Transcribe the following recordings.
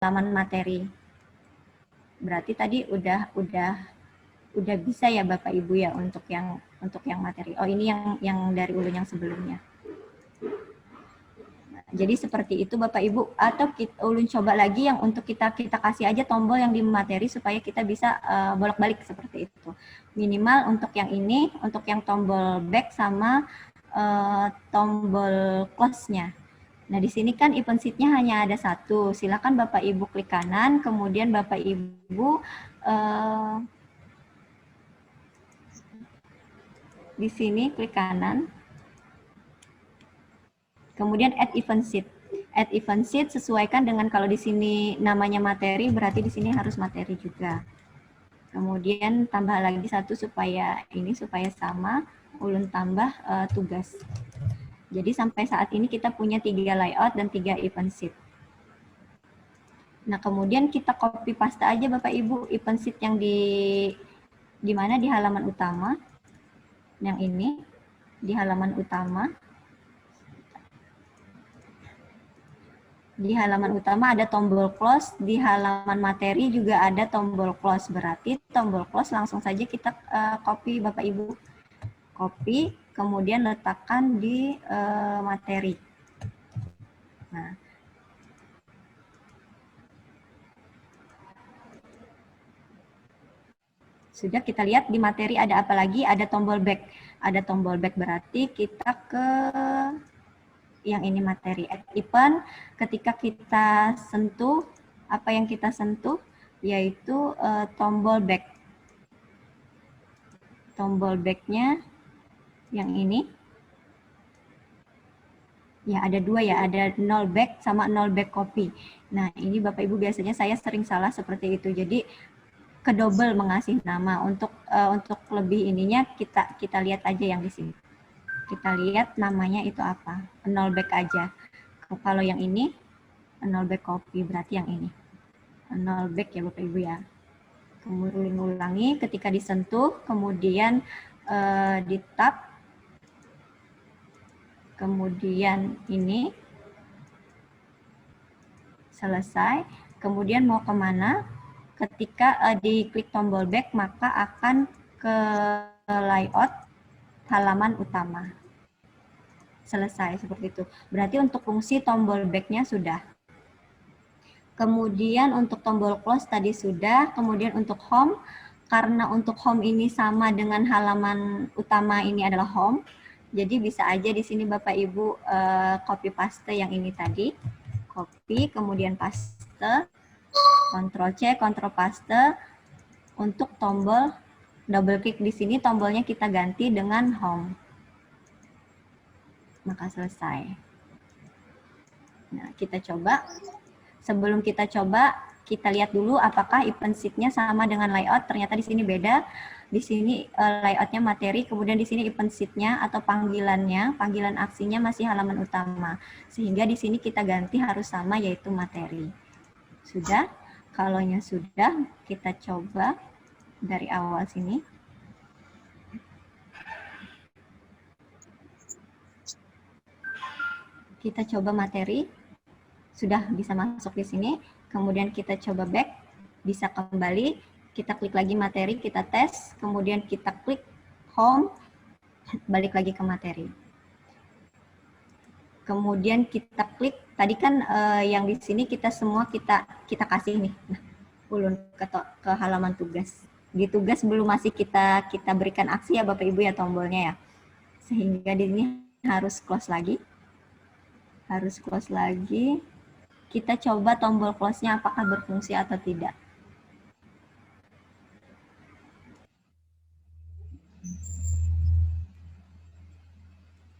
halaman materi. Berarti tadi udah bisa ya Bapak Ibu ya untuk yang materi. Oh, ini yang dari ulun yang sebelumnya. Nah, jadi seperti itu Bapak Ibu, atau ulun coba lagi yang untuk kita kasih aja tombol yang di materi supaya kita bisa bolak-balik seperti itu. Minimal untuk yang ini, untuk yang tombol back sama tombol close-nya. Nah, di sini kan event sheet-nya hanya ada satu. Silakan Bapak Ibu klik kanan, kemudian Bapak Ibu di sini klik kanan. Kemudian add event sheet. Add event sheet sesuaikan dengan kalau di sini namanya materi, berarti di sini harus materi juga. Kemudian tambah lagi satu supaya sama, ulun tambah tugas. Jadi sampai saat ini kita punya 3 layout dan 3 event sheet. Nah, kemudian kita copy paste aja Bapak Ibu event sheet yang di mana di halaman utama. Yang ini di halaman utama. Di halaman utama ada tombol close, di halaman materi juga ada tombol close. Berarti tombol close langsung saja kita copy Bapak Ibu. Copy, kemudian letakkan di materi. Nah, sudah kita lihat di materi ada apa lagi? Ada tombol back. Ada tombol back berarti kita ke yang ini materi. Add event, ketika kita sentuh, apa yang kita sentuh? Yaitu tombol back. Tombol back-nya yang ini. Ya, ada dua ya, ada 0 back sama 0 back copy. Nah, ini Bapak Ibu biasanya saya sering salah seperti itu. Jadi kedouble mengasih nama. Untuk lebih ininya kita lihat aja yang di sini. Kita lihat namanya itu apa. 0 back aja. Kalau yang ini 0 back copy, berarti yang ini. 0 back ya Bapak Ibu ya. Kemudian ulangi ketika disentuh, kemudian di tab, kemudian ini selesai, kemudian mau kemana? Ketika diklik tombol back, maka akan ke layout halaman utama. Selesai, seperti itu. Berarti untuk fungsi tombol back-nya sudah. Kemudian untuk tombol close tadi sudah, kemudian untuk home, karena untuk home ini sama dengan halaman utama ini adalah home, jadi bisa aja di sini Bapak Ibu copy paste yang ini tadi. Copy, kemudian paste, Ctrl C, Ctrl paste. Untuk tombol double klik di sini, tombolnya kita ganti dengan home. Maka selesai. Nah, kita coba. Sebelum kita coba, kita lihat dulu apakah event sheet-nya sama dengan layout. Ternyata di sini beda. Di sini layout-nya materi, kemudian di sini event sheet-nya atau panggilan aksinya masih halaman utama. Sehingga di sini kita ganti harus sama, yaitu materi. Sudah? Kalaunya sudah, kita coba dari awal sini. Kita coba materi. Sudah bisa masuk di sini, kemudian kita coba back, bisa kembali, kita klik lagi materi, kita tes, kemudian kita klik home, balik lagi ke materi. Kemudian kita klik, tadi kan yang di sini kita semua kita kasih nih, nah, ulun ke halaman tugas. Di tugas belum masih kita berikan aksi ya Bapak Ibu ya tombolnya ya, sehingga di sini harus close lagi. Kita coba tombol close-nya apakah berfungsi atau tidak.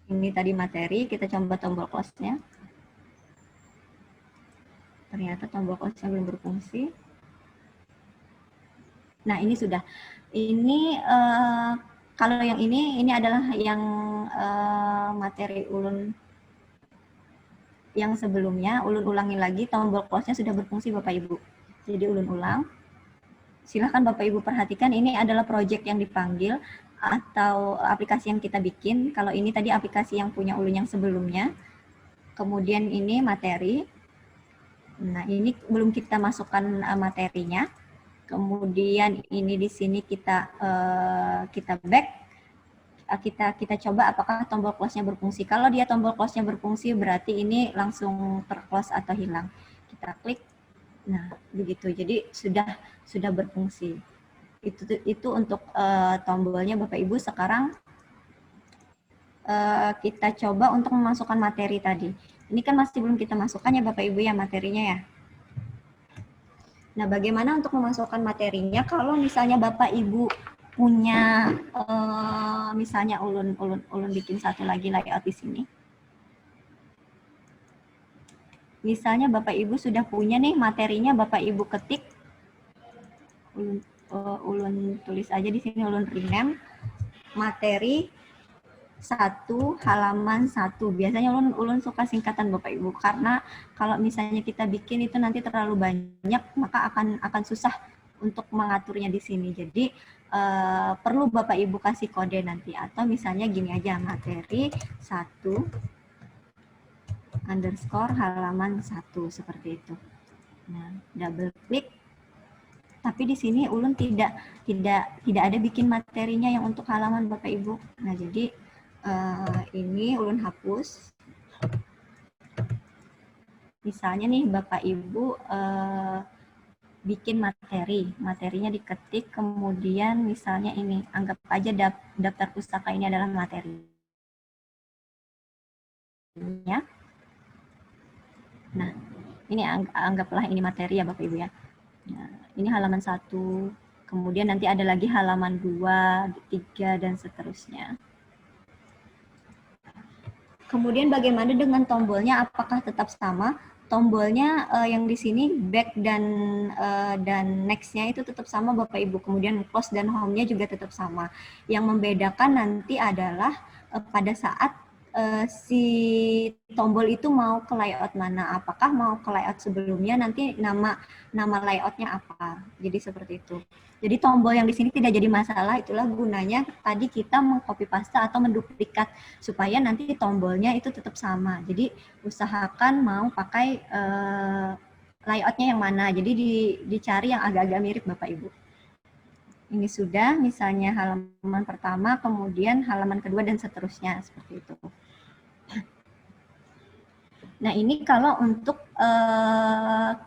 Ini tadi materi, kita coba tombol close-nya. Ternyata tombol close-nya belum berfungsi. Nah, ini sudah. Ini kalau yang ini adalah yang materi ulun yang sebelumnya. Ulun ulangi lagi, tombol close-nya sudah berfungsi Bapak Ibu. Jadi ulun ulang. Silahkan Bapak Ibu perhatikan, ini adalah project yang dipanggil atau aplikasi yang kita bikin. Kalau ini tadi aplikasi yang punya ulun yang sebelumnya. Kemudian ini materi. Nah, ini belum kita masukkan materinya. Kemudian ini di sini kita back. Kita coba apakah tombol close-nya berfungsi. Kalau dia tombol close-nya berfungsi, berarti ini langsung ter-close atau hilang. Kita klik. Nah, begitu. Jadi sudah berfungsi. Itu untuk tombolnya Bapak Ibu. Sekarang kita coba untuk memasukkan materi tadi. Ini kan masih belum kita masukkan ya Bapak Ibu ya materinya ya. Nah, bagaimana untuk memasukkan materinya kalau misalnya Bapak Ibu punya misalnya ulun bikin satu lagi layout di sini. Misalnya Bapak Ibu sudah punya nih materinya, Bapak Ibu ketik ulun tulis aja di sini, ulun rename materi 1 halaman 1. Biasanya ulun suka singkatan Bapak Ibu, karena kalau misalnya kita bikin itu nanti terlalu banyak, maka akan susah untuk mengaturnya di sini. Jadi perlu Bapak Ibu kasih kode nanti, atau misalnya gini aja, materi 1 underscore halaman 1 seperti itu. Nah, double klik. Tapi di sini ulun tidak ada bikin materinya yang untuk halaman Bapak Ibu. Nah, jadi ini ulun hapus. Misalnya nih Bapak Ibu bikin materinya diketik, kemudian misalnya ini, anggap aja daftar pustaka ini adalah materinya. Nah, ini anggaplah ini materi ya Bapak Ibu ya. Nah, ini halaman 1, kemudian nanti ada lagi halaman 2, 3, dan seterusnya. Kemudian bagaimana dengan tombolnya? Apakah tetap sama? Tombolnya yang di sini back dan next-nya itu tetap sama Bapak Ibu. Kemudian close dan home-nya juga tetap sama. Yang membedakan nanti adalah pada saat si tombol itu mau ke layout mana. Apakah mau ke layout sebelumnya, nanti nama layoutnya apa. Jadi seperti itu. Jadi tombol yang di sini tidak jadi masalah, itulah gunanya tadi kita mengcopy paste atau menduplikat supaya nanti tombolnya itu tetap sama. Jadi usahakan mau pakai layoutnya yang mana. Jadi dicari yang agak-agak mirip Bapak Ibu. Ini sudah, misalnya halaman pertama, kemudian halaman kedua dan seterusnya seperti itu. Nah, ini kalau untuk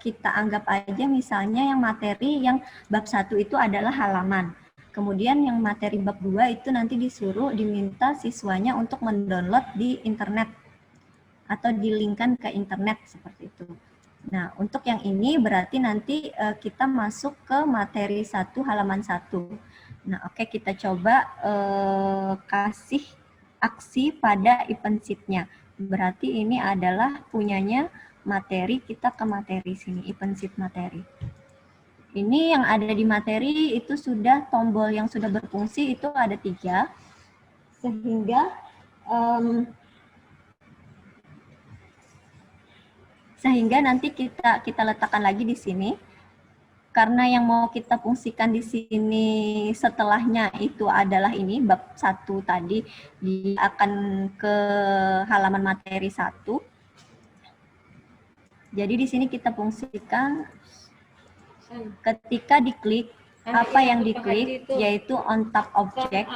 kita anggap aja misalnya yang materi yang bab 1 itu adalah halaman. Kemudian yang materi bab 2 itu nanti diminta siswanya untuk mendownload di internet atau dilingkan ke internet seperti itu. Nah, untuk yang ini berarti nanti kita masuk ke materi 1 halaman 1. Nah, oke, kita coba kasih aksi pada event sheet-nya. Berarti ini adalah punyanya materi, kita ke materi sini, event sheet materi. Ini yang ada di materi itu sudah tombol yang sudah berfungsi itu ada 3, sehingga nanti kita letakkan lagi di sini. Karena yang mau kita fungsikan di sini setelahnya itu adalah ini bab 1 tadi, dia akan ke halaman materi 1. Jadi di sini kita fungsikan ketika diklik, apa yang diklik yaitu on top object.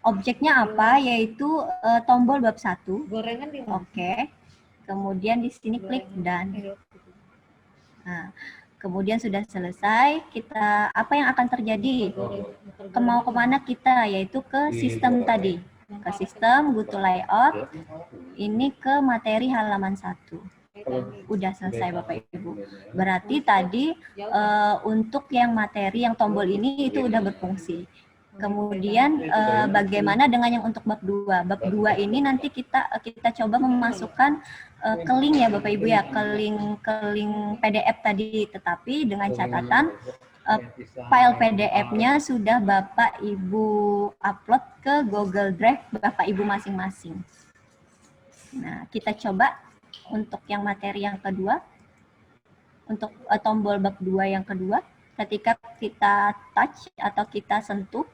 Objeknya apa? Yaitu tombol bab 1. Oke. Kemudian di sini klik done. Nah, kemudian sudah selesai, kita apa yang akan terjadi? Mau kemana kita? Yaitu ke sistem tadi. Ke sistem, go to layout, ini ke materi halaman 1. Udah selesai Bapak Ibu. Berarti tadi untuk yang materi, yang tombol ini itu udah berfungsi. Kemudian bagaimana dengan yang untuk bab 2? Bab 2 ini nanti kita coba memasukkan ke link ya Bapak Ibu ya, ke link PDF tadi, tetapi dengan catatan file PDF-nya sudah Bapak Ibu upload ke Google Drive Bapak Ibu masing-masing. Nah, kita coba untuk yang materi yang kedua, untuk tombol bab 2 yang kedua, ketika kita touch atau kita sentuh,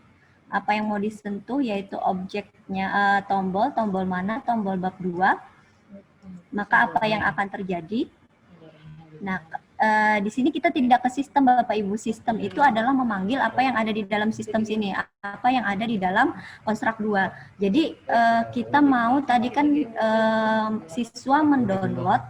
apa yang mau disentuh yaitu objeknya, tombol mana, tombol bab 2. Maka apa yang akan terjadi? Nah, di sini kita tidak ke sistem Bapak Ibu. Sistem itu adalah memanggil apa yang ada di dalam sistem sini, apa yang ada di dalam konstruk 2. Jadi kita mau tadi kan siswa mendownload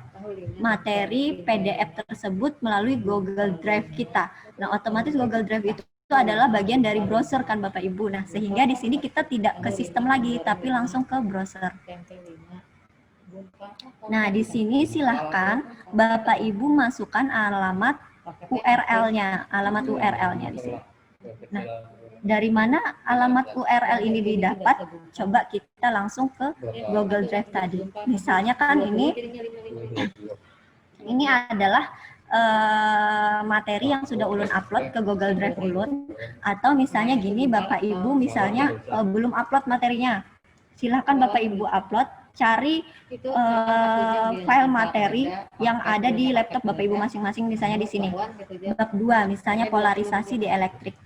materi PDF tersebut melalui Google Drive kita. Nah, otomatis Google Drive itu adalah bagian dari browser kan Bapak Ibu. Nah, sehingga di sini kita tidak ke sistem lagi, tapi langsung ke browser. Nah, di sini silahkan Bapak Ibu masukkan alamat URL-nya, di sini. Nah, dari mana alamat URL ini didapat? Coba kita langsung ke Google Drive tadi. Misalnya kan ini adalah materi yang sudah ulun upload ke Google Drive ulun, atau misalnya gini Bapak Ibu misalnya belum upload materinya, silahkan Bapak Ibu upload, cari file materi yang ada di laptop Bapak Ibu masing-masing, misalnya di sini bab 2 misalnya polarisasi di elektrik,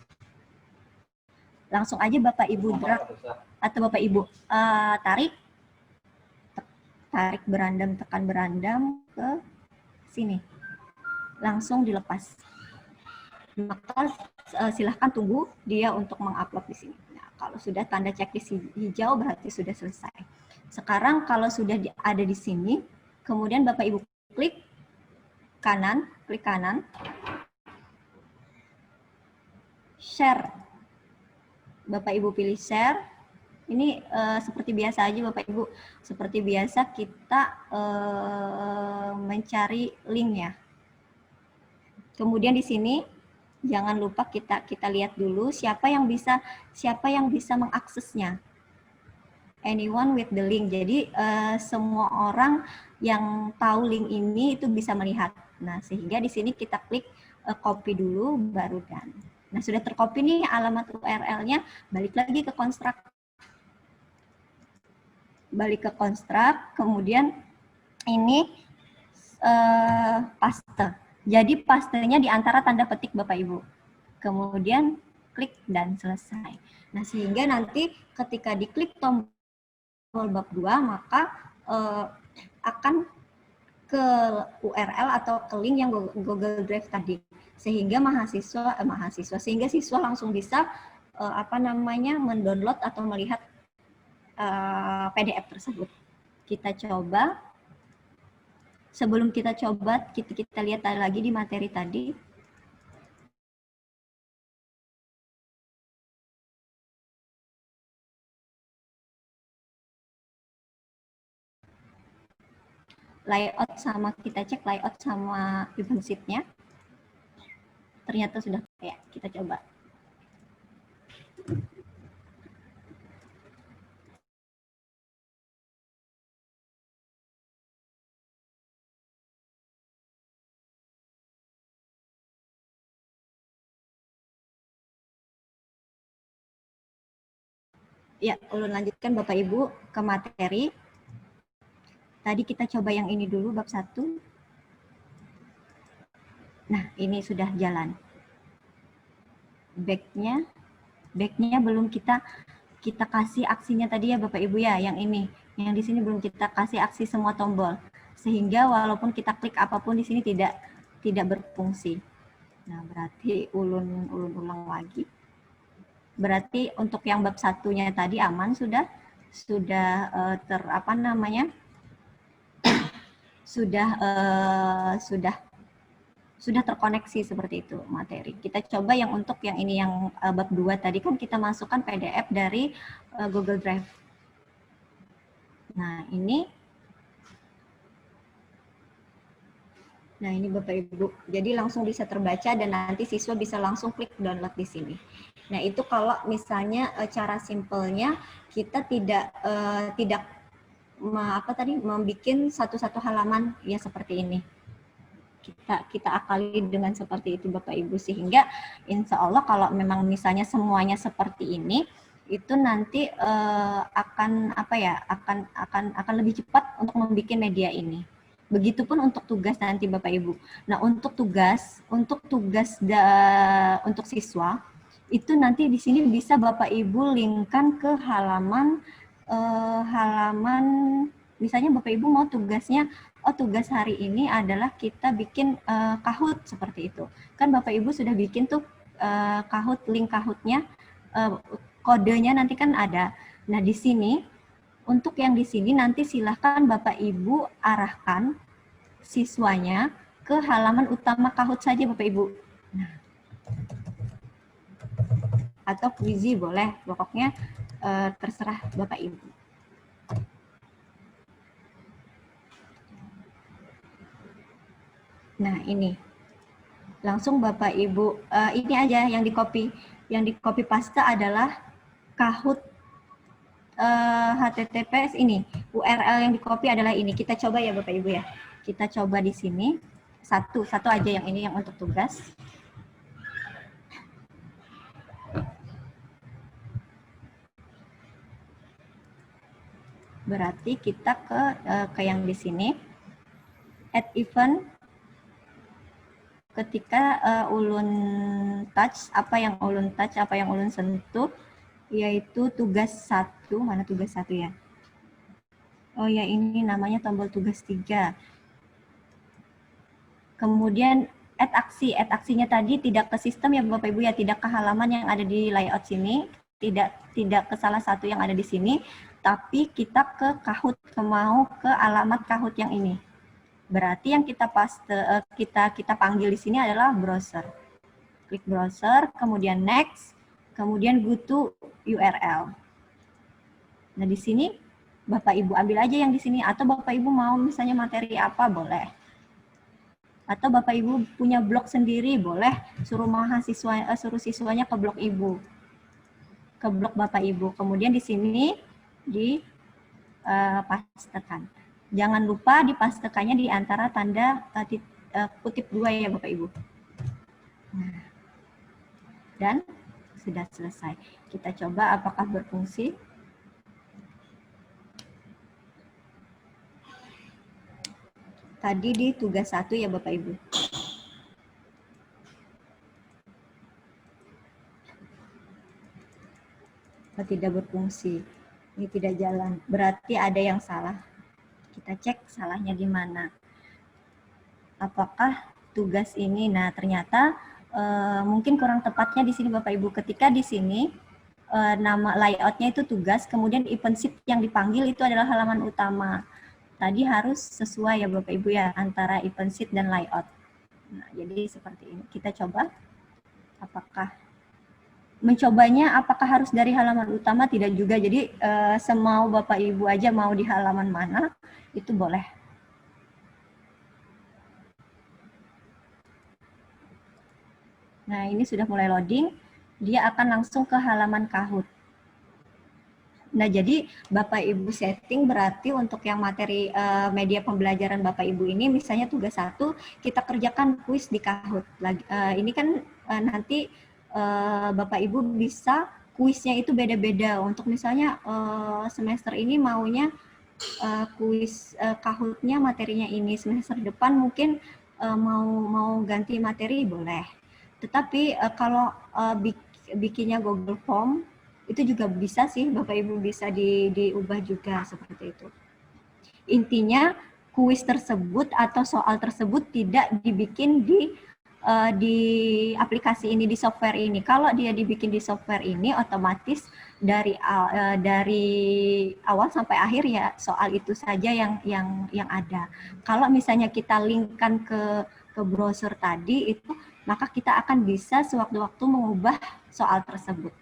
langsung aja Bapak Ibu drag atau Bapak Ibu tarik berandam, tekan berandam ke sini, langsung dilepas. Maka silahkan tunggu dia untuk mengupload di sini. Nah, kalau sudah tanda checklist hijau berarti sudah selesai. Sekarang kalau sudah ada di sini, kemudian Bapak Ibu klik kanan, share. Bapak Ibu pilih share. Ini seperti biasa aja Bapak Ibu, seperti biasa kita mencari linknya. Kemudian di sini jangan lupa kita lihat dulu siapa yang bisa mengaksesnya. Anyone with the link. Jadi semua orang yang tahu link ini itu bisa melihat. Nah, sehingga di sini kita klik copy dulu baru done. Nah, sudah tercopy nih alamat URL-nya, balik lagi ke konstruk. Kemudian ini paste. Jadi pastenya di antara tanda petik Bapak Ibu. Kemudian klik dan selesai. Nah, sehingga nanti ketika diklik tombol bab 2 maka akan ke URL atau ke link yang Google Drive tadi, sehingga sehingga siswa langsung bisa mendownload atau melihat PDF tersebut. Kita coba. Sebelum kita coba, kita lihat lagi di materi tadi. Layout kita cek layout sama event sheet-nya. Ternyata sudah kayak, kita coba. Ya, ulun lanjutkan Bapak Ibu ke materi. Tadi kita coba yang ini dulu, bab 1. Nah, ini sudah jalan. Back-nya belum kita kasih aksinya tadi ya Bapak Ibu ya, yang ini. Yang di sini belum kita kasih aksi semua tombol. Sehingga walaupun kita klik apapun di sini tidak berfungsi. Nah, berarti ulun ulang lagi. Berarti untuk yang bab 1-nya tadi aman sudah sudah terkoneksi seperti itu materi. Kita coba yang untuk yang ini yang bab 2 tadi kan kita masukkan PDF dari Google Drive. Nah, ini Bapak Ibu. Jadi langsung bisa terbaca dan nanti siswa bisa langsung klik download di sini. Nah, itu kalau misalnya cara simpelnya kita tidak membuat satu-satu halaman ya seperti ini. Kita akali dengan seperti itu Bapak Ibu, sehingga insya Allah kalau memang misalnya semuanya seperti ini, itu nanti akan lebih cepat untuk membuat media ini. Begitupun untuk tugas nanti Bapak Ibu. Nah, untuk siswa itu nanti di sini bisa Bapak Ibu linkkan ke halaman Misalnya Bapak Ibu mau tugasnya, oh tugas hari ini adalah kita bikin Kahoot seperti itu. Kan Bapak Ibu sudah bikin tuh Kahoot, link Kahoot-nya, kodenya nanti kan ada. Nah di sini, untuk yang di sini nanti silahkan Bapak Ibu arahkan siswanya ke halaman utama Kahoot saja Bapak Ibu. Nah, atau Quizy boleh, pokoknya terserah Bapak Ibu. Nah ini, langsung Bapak Ibu, ini aja yang di copy paste adalah Kahoot HTTPS ini, URL yang di copy adalah ini. Kita coba ya Bapak Ibu ya. Kita coba di sini, satu aja yang ini yang untuk tugas. Berarti kita ke yang di sini, add event. Ketika ulun touch, apa yang ulun touch, apa yang ulun sentuh, yaitu tugas 1. Mana tugas 1 ya? Oh ya, ini namanya tombol tugas 3. Kemudian add aksi. Add aksinya tadi tidak ke sistem ya Bapak Ibu ya, tidak ke halaman yang ada di layout sini, tidak ke salah satu yang ada di sini, tapi kita ke Kahoot, mau ke alamat Kahoot yang ini. Berarti yang kita kita panggil di sini adalah browser. Klik browser, kemudian next, kemudian go to URL. Nah, di sini Bapak Ibu ambil aja yang di sini, atau Bapak Ibu mau misalnya materi apa boleh. Atau Bapak Ibu punya blog sendiri boleh, suruh mahasiswa suruh siswanya ke blog Ibu. Ke blog Bapak Ibu. Kemudian di sini di pastekan. Jangan lupa dipastekannya di antara tanda kutip 2 ya Bapak Ibu. Nah, dan sudah selesai. Kita coba apakah berfungsi. Tadi di tugas 1 ya Bapak Ibu. Tidak berfungsi. Ini tidak jalan. Berarti ada yang salah. Kita cek salahnya di mana. Apakah tugas ini? Nah, ternyata mungkin kurang tepatnya di sini Bapak Ibu. Ketika di sini nama layoutnya itu tugas, kemudian event sheet yang dipanggil itu adalah halaman utama. Tadi harus sesuai ya Bapak Ibu ya, antara event sheet dan layout. Nah, jadi seperti ini. Kita coba apakah mencobanya apakah harus dari halaman utama, tidak juga. Jadi semau Bapak Ibu aja, mau di halaman mana itu boleh. Nah, ini sudah mulai loading, dia akan langsung ke halaman Kahoot. Nah, jadi Bapak Ibu setting berarti untuk yang materi media pembelajaran Bapak Ibu ini, misalnya tugas 1, kita kerjakan kuis di Kahoot. Ini kan nanti Bapak Ibu bisa kuisnya itu beda-beda. Untuk misalnya semester ini maunya kuis Kahoot-nya materinya ini, semester depan mungkin mau ganti materi boleh. Tetapi kalau bikinnya Google Form itu juga bisa sih Bapak Ibu, bisa diubah juga seperti itu. Intinya kuis tersebut atau soal tersebut tidak dibikin di aplikasi ini, di software ini. Kalau dia dibikin di software ini, otomatis dari awal sampai akhir ya soal itu saja yang ada. Kalau misalnya kita linkkan ke browser tadi itu, maka kita akan bisa sewaktu-waktu mengubah soal tersebut.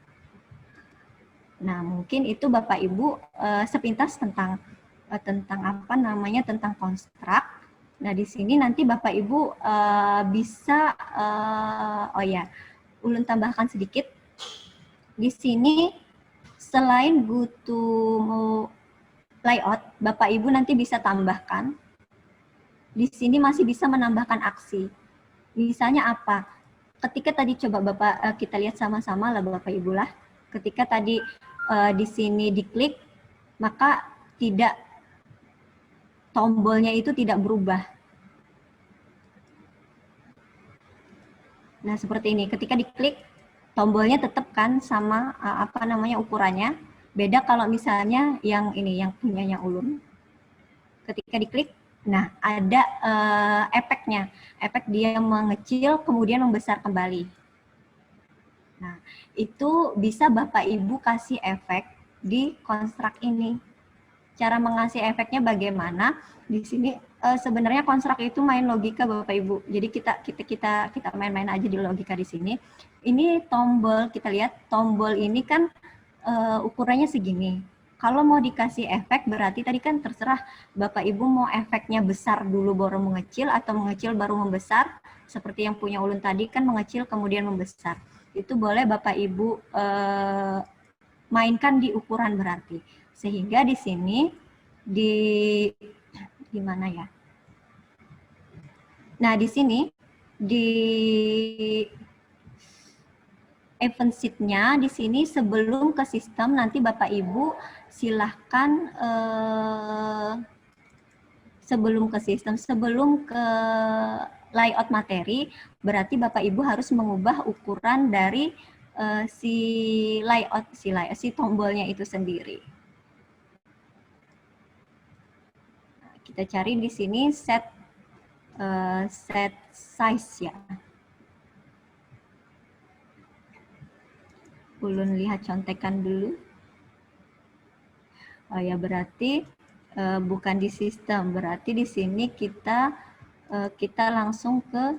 Nah, mungkin itu Bapak Ibu sepintas tentang apa namanya, tentang konstruk. Nah, di sini nanti Bapak Ibu bisa, oh ya, ulun tambahkan sedikit. Di sini selain go to layout, Bapak Ibu nanti bisa tambahkan. Di sini masih bisa menambahkan aksi. Misalnya apa? Ketika tadi coba Bapak kita lihat sama-sama lah Bapak Ibu lah. Ketika tadi di sini diklik, maka tidak, tombolnya itu tidak berubah. Nah, seperti ini. Ketika diklik, tombolnya tetap kan sama apa namanya ukurannya. Beda kalau misalnya yang ini, yang punyanya ulun. Ketika diklik, nah ada efeknya. Efek dia mengecil kemudian membesar kembali. Nah, itu bisa Bapak Ibu kasih efek di konstruk ini. Cara mengasih efeknya bagaimana? Di sini sebenarnya konstruk itu main logika Bapak Ibu. Jadi kita main-main aja di logika di sini. Ini tombol, kita lihat tombol ini kan ukurannya segini. Kalau mau dikasih efek berarti tadi kan terserah Bapak Ibu mau efeknya besar dulu baru mengecil atau mengecil baru membesar. Seperti yang punya ulun tadi kan mengecil kemudian membesar. Itu boleh Bapak Ibu mainkan di ukuran berarti. Sehingga di sini di mana ya? Nah, di sini di event sheet-nya di sini sebelum ke sistem nanti Bapak Ibu silahkan sebelum ke sistem, sebelum ke layout materi, berarti Bapak Ibu harus mengubah ukuran dari si tombolnya itu sendiri. Kita cari di sini set size ya. Ulun lihat contekan dulu. Oh ya, berarti bukan di sistem, berarti di sini kita langsung ke,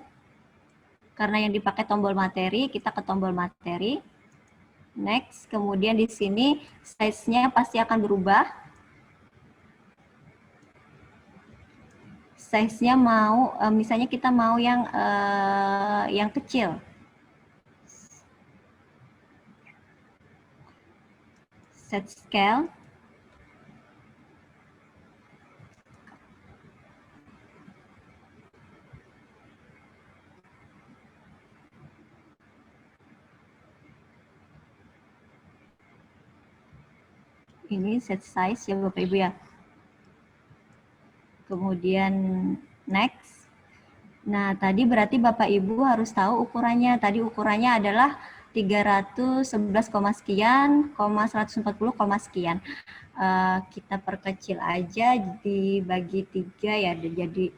karena yang dipakai tombol materi, kita ke tombol materi. Next, kemudian di sini size-nya pasti akan berubah. Size-nya mau, misalnya kita mau yang kecil. Set scale. Ini set size ya Bapak Ibu ya. Kemudian next. Nah, tadi berarti Bapak Ibu harus tahu ukurannya. Tadi ukurannya adalah 311, sekian, 140, sekian. Kita perkecil aja dibagi 3 ya, jadi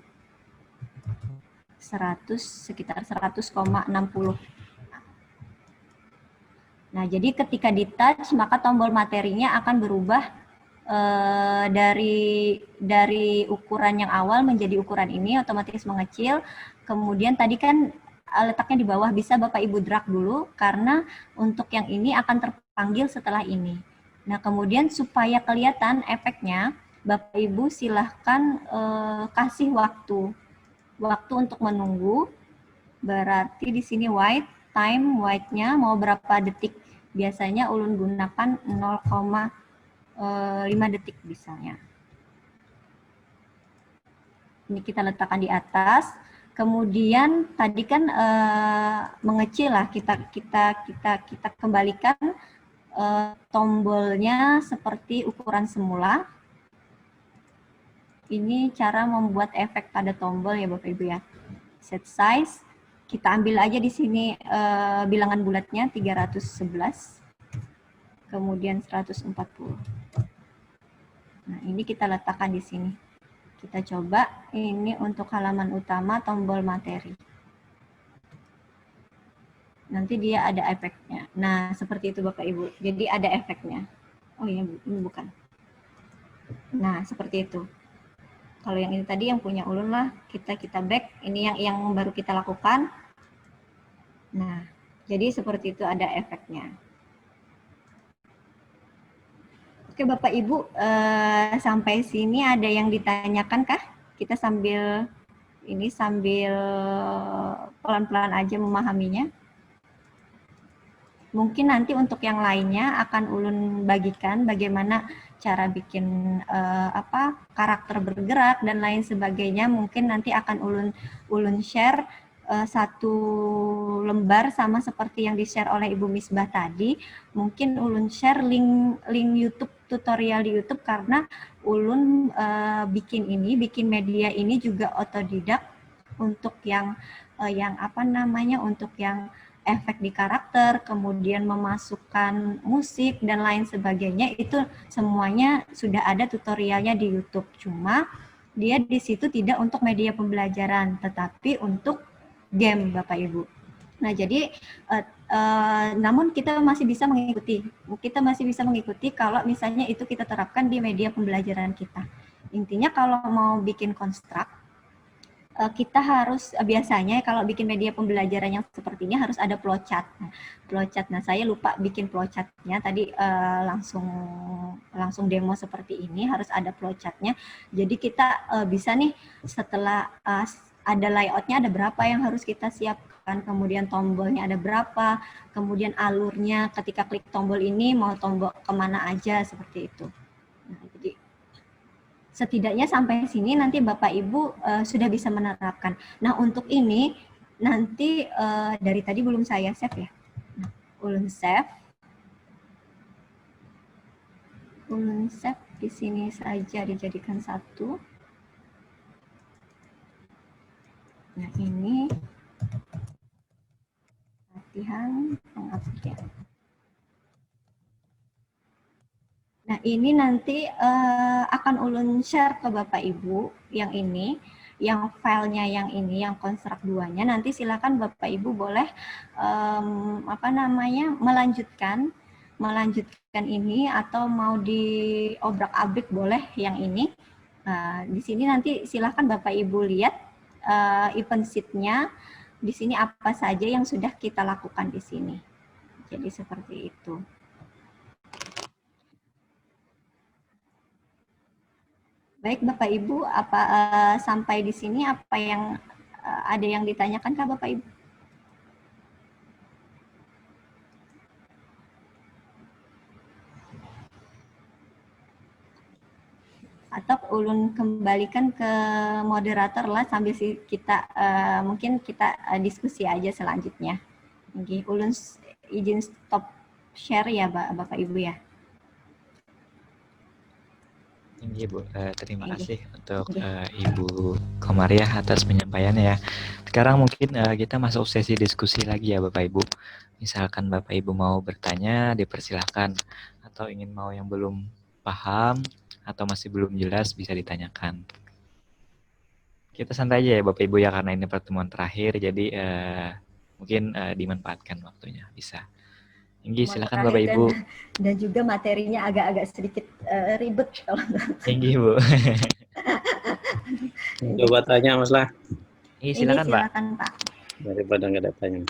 100, sekitar 100,60. Nah, jadi ketika di touch, maka tombol materinya akan berubah dari ukuran yang awal menjadi ukuran ini, otomatis mengecil. Kemudian tadi kan letaknya di bawah, bisa Bapak Ibu drag dulu, karena untuk yang ini akan terpanggil setelah ini. Nah, kemudian supaya kelihatan efeknya, Bapak Ibu silahkan kasih waktu untuk menunggu. Berarti di sini wait, time wait-nya mau berapa detik. Biasanya ulun gunakan 0,5 detik misalnya. Ini kita letakkan di atas. Kemudian tadi kan mengecil lah, kita kembalikan tombolnya seperti ukuran semula. Ini cara membuat efek pada tombol ya Bapak Ibu ya. Set size, kita ambil aja di sini bilangan bulatnya 311, kemudian 140. Nah, ini kita letakkan di sini. Kita coba ini untuk halaman utama tombol materi. Nanti dia ada efeknya. Nah, seperti itu Bapak Ibu. Jadi ada efeknya. Oh iya, ini bukan. Nah, seperti itu. Kalau yang ini tadi yang punya ulun lah, kita back. Ini yang baru kita lakukan. Nah, jadi seperti itu ada efeknya. Oke Bapak Ibu, sampai sini ada yang ditanyakan kah? Kita sambil pelan-pelan aja memahaminya. Mungkin nanti untuk yang lainnya akan ulun bagikan bagaimana cara bikin karakter bergerak dan lain sebagainya. Mungkin nanti akan ulun share satu lembar sama seperti yang di-share oleh Ibu Misbah tadi. Mungkin ulun share link YouTube, tutorial di YouTube, karena ulun bikin media ini juga otodidak untuk yang untuk yang efek di karakter, kemudian memasukkan musik dan lain sebagainya, itu semuanya sudah ada tutorialnya di YouTube. Cuma dia di situ tidak untuk media pembelajaran, tetapi untuk game, Bapak Ibu. Nah, jadi namun kita masih bisa mengikuti. Kita masih bisa mengikuti kalau misalnya itu kita terapkan di media pembelajaran kita. Intinya kalau mau bikin konstruk, kita harus biasanya kalau bikin media pembelajaran yang seperti ini harus ada flowchart. Nah, saya lupa bikin flowchartnya tadi, langsung demo seperti ini harus ada flowchartnya. Jadi kita bisa nih setelah ada layoutnya ada berapa yang harus kita siapkan, kemudian tombolnya ada berapa, kemudian alurnya ketika klik tombol ini mau tombol kemana aja seperti itu. Nah, jadi setidaknya sampai sini nanti Bapak Ibu sudah bisa menerapkan. Nah, untuk ini nanti dari tadi belum saya save ya. Nah, ulun save di sini saja dijadikan satu. Nah, ini latihan pengabdian. Nah, ini nanti akan ulun share ke Bapak Ibu yang ini, yang filenya yang ini, yang konstruk 2-nya. Nanti silakan Bapak Ibu boleh melanjutkan ini atau mau diobrak-abrik boleh yang ini. Di sini nanti silakan Bapak Ibu lihat event sheet-nya. Di sini apa saja yang sudah kita lakukan di sini. Jadi seperti itu. Baik Bapak Ibu, sampai di sini apa yang ada yang ditanyakan kah Bapak Ibu? Atau ulun kembalikan ke moderator lah sambil kita mungkin kita diskusi aja selanjutnya. Oke, ulun izin stop share ya Bapak Ibu ya. Iya Bu, terima kasih untuk Ibu Komariah atas penyampaiannya ya. Sekarang mungkin kita masuk sesi diskusi lagi ya Bapak Ibu. Misalkan Bapak Ibu mau bertanya, dipersilahkan. Atau ingin mau yang belum paham atau masih belum jelas bisa ditanyakan. Kita santai aja ya Bapak Ibu ya, karena ini pertemuan terakhir, jadi mungkin dimanfaatkan waktunya, bisa. Inggi, silakan Bapak Ibu. Dan juga materinya agak-agak sedikit ribet kalau Inggi Bu. Coba tanya Mas lah. Silakan Pak. Daripada nggak ada tanya.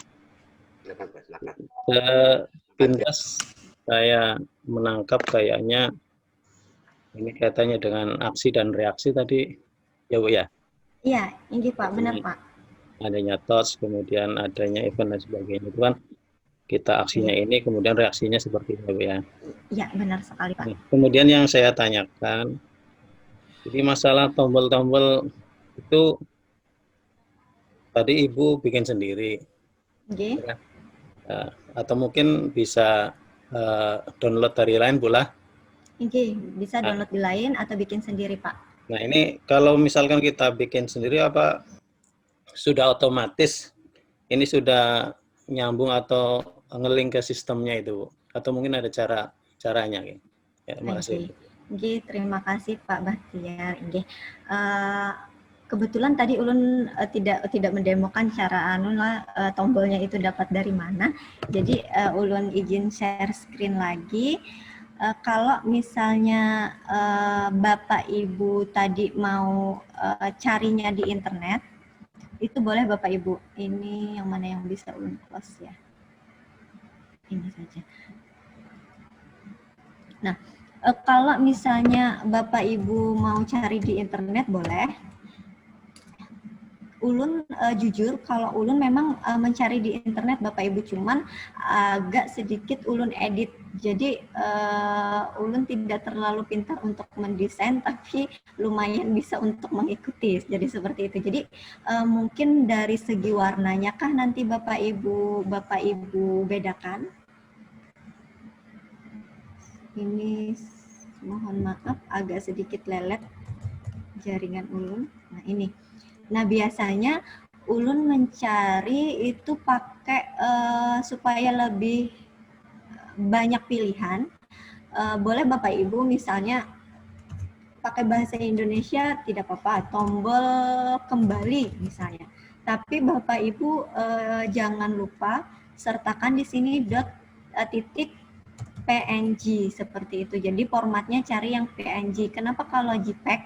Silakan. Pintas saya menangkap kayaknya ini kaitannya dengan aksi dan reaksi tadi, ya Bu ya? Iya, Inggi Pak, benar Pak. Adanya touch, kemudian adanya event dan sebagainya, itu kan kita aksinya ini, kemudian reaksinya seperti itu Bu ya? Iya, benar sekali Pak. Nah, kemudian yang saya tanyakan, jadi masalah tombol-tombol itu tadi Ibu bikin sendiri. Oke. Atau mungkin bisa download dari lain pula. Oke, bisa download di lain atau bikin sendiri Pak. Nah ini kalau misalkan kita bikin sendiri apa sudah otomatis ini sudah nyambung atau ngelink ke sistemnya itu, atau mungkin ada caranya? Ya, terima kasih. Oke, terima kasih Pak Bahtiar. Kebetulan tadi ulun tidak mendemokan cara tombolnya itu dapat dari mana. Jadi ulun izin share screen lagi. Kalau misalnya Bapak Ibu tadi mau carinya di internet, itu boleh Bapak Ibu. Ini yang mana yang bisa ulun close ya. Ini saja. Nah, kalau misalnya Bapak Ibu mau cari di internet boleh. Ulun jujur kalau ulun memang mencari di internet Bapak Ibu, cuman agak sedikit ulun edit. Jadi ulun tidak terlalu pintar untuk mendesain, tapi lumayan bisa untuk mengikuti. Jadi seperti itu. Jadi mungkin dari segi warnanya kah nanti Bapak Ibu bedakan? Ini mohon maaf agak sedikit lelet jaringan ulun. Nah ini. Nah biasanya ulun mencari itu pakai supaya lebih banyak pilihan. Boleh Bapak Ibu misalnya pakai bahasa Indonesia tidak apa-apa, tombol kembali misalnya. Tapi Bapak Ibu jangan lupa sertakan di sini titik PNG seperti itu. Jadi formatnya cari yang PNG. Kenapa kalau JPEG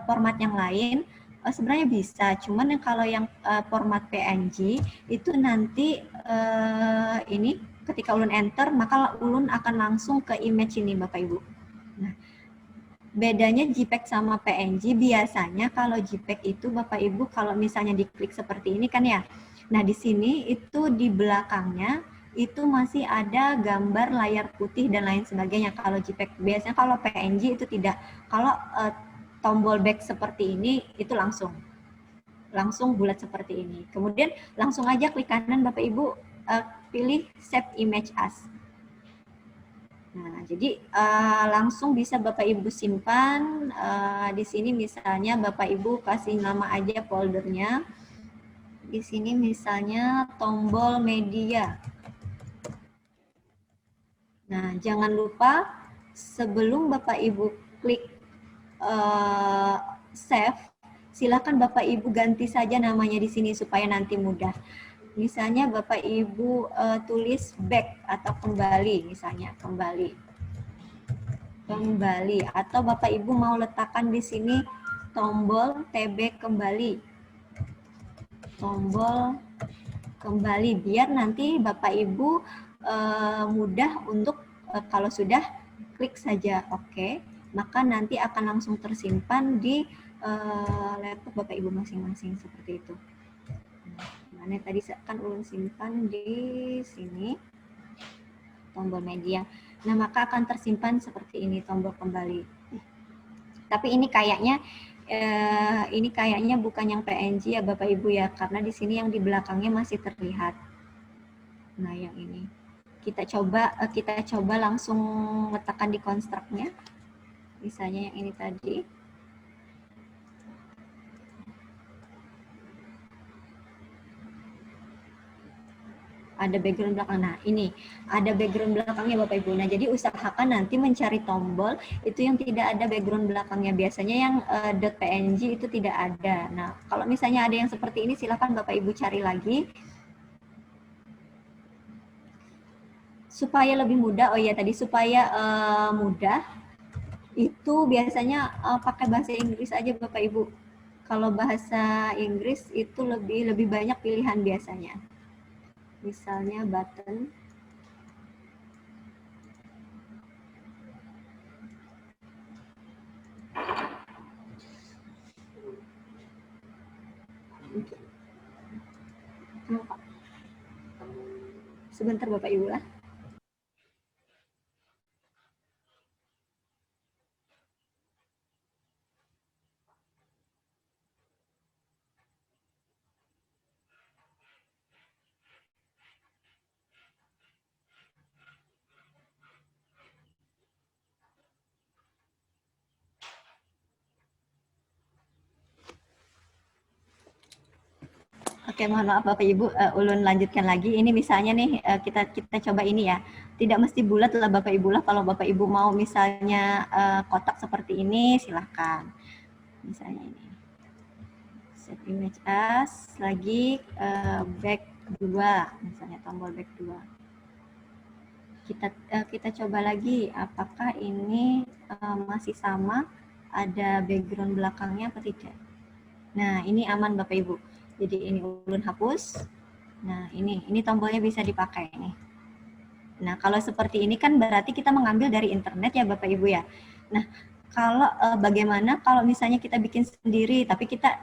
format yang lain sebenarnya bisa, cuman kalau yang format PNG itu nanti ini ketika ulun enter maka ulun akan langsung ke image ini Bapak Ibu. Nah, bedanya JPEG sama PNG, biasanya kalau JPEG itu Bapak Ibu kalau misalnya diklik seperti ini kan ya. Nah, di sini itu di belakangnya itu masih ada gambar layar putih dan lain sebagainya kalau JPEG. Biasanya kalau PNG itu tidak. Kalau tombol back seperti ini itu langsung bulat seperti ini. Kemudian langsung aja klik kanan Bapak Ibu, pilih Save Image As. Nah, jadi langsung bisa Bapak Ibu simpan di sini misalnya Bapak Ibu kasih nama aja foldernya. Di sini misalnya tombol media. Nah, jangan lupa sebelum Bapak Ibu klik save, silakan Bapak Ibu ganti saja namanya di sini supaya nanti mudah. Misalnya Bapak Ibu tulis back atau kembali, misalnya kembali, atau Bapak Ibu mau letakkan di sini tombol TB kembali, tombol kembali, biar nanti Bapak Ibu mudah untuk kalau sudah klik saja OK, maka nanti akan langsung tersimpan di laptop Bapak Ibu masing-masing seperti itu. Mana tadi kan ulun simpan di sini tombol media. Nah, maka akan tersimpan seperti ini tombol kembali. Tapi ini kayaknya bukan yang PNG ya Bapak Ibu ya, karena di sini yang di belakangnya masih terlihat. Nah, yang ini kita coba langsung letakkan di construct-nya. Misalnya yang ini tadi. Ada background belakang. Nah, ini ada background belakangnya Bapak Ibu. Nah, jadi usahakan nanti mencari tombol itu yang tidak ada background belakangnya. Biasanya yang .png itu tidak ada. Nah, kalau misalnya ada yang seperti ini, silakan Bapak Ibu cari lagi. Supaya lebih mudah, oh iya tadi supaya mudah, itu biasanya pakai bahasa Inggris aja Bapak Ibu. Kalau bahasa Inggris itu lebih banyak pilihan biasanya. Misalnya button, sebentar Bapak Ibu lah. Oke, mohon maaf Bapak Ibu, ulun lanjutkan lagi. Ini misalnya nih kita coba ini ya. Tidak mesti bulat lah Bapak Ibu lah. Kalau Bapak Ibu mau misalnya kotak seperti ini, silahkan. Misalnya ini. Save image as, lagi back 2, misalnya tombol back 2. Kita coba lagi, apakah ini masih sama, ada background belakangnya apa tidak. Nah, ini aman Bapak Ibu. Jadi ini ulun hapus. Nah, ini tombolnya bisa dipakai nih. Nah, kalau seperti ini kan berarti kita mengambil dari internet ya Bapak Ibu ya. Nah, kalau bagaimana kalau misalnya kita bikin sendiri tapi kita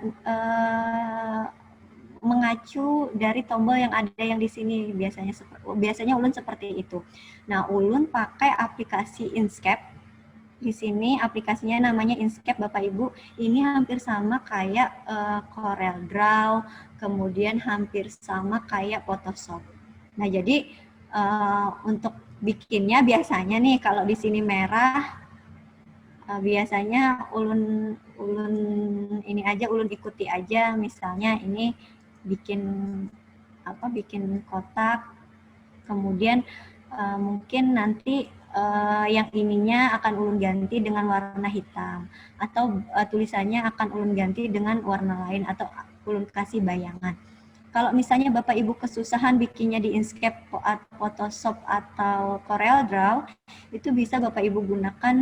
mengacu dari tombol yang ada yang di sini, biasanya ulun seperti itu. Nah, ulun pakai aplikasi Inkscape. Di sini aplikasinya namanya Inkscape Bapak Ibu. Ini hampir sama kayak Corel Draw, kemudian hampir sama kayak Photoshop. Nah, jadi untuk bikinnya biasanya nih kalau di sini merah, biasanya ulun ikuti aja. Misalnya ini bikin kotak, kemudian mungkin nanti yang ininya akan ulun ganti dengan warna hitam, atau tulisannya akan ulun ganti dengan warna lain, atau ulun kasih bayangan. Kalau misalnya Bapak Ibu kesusahan bikinnya di Inkscape, Photoshop atau CorelDRAW, itu bisa Bapak Ibu gunakan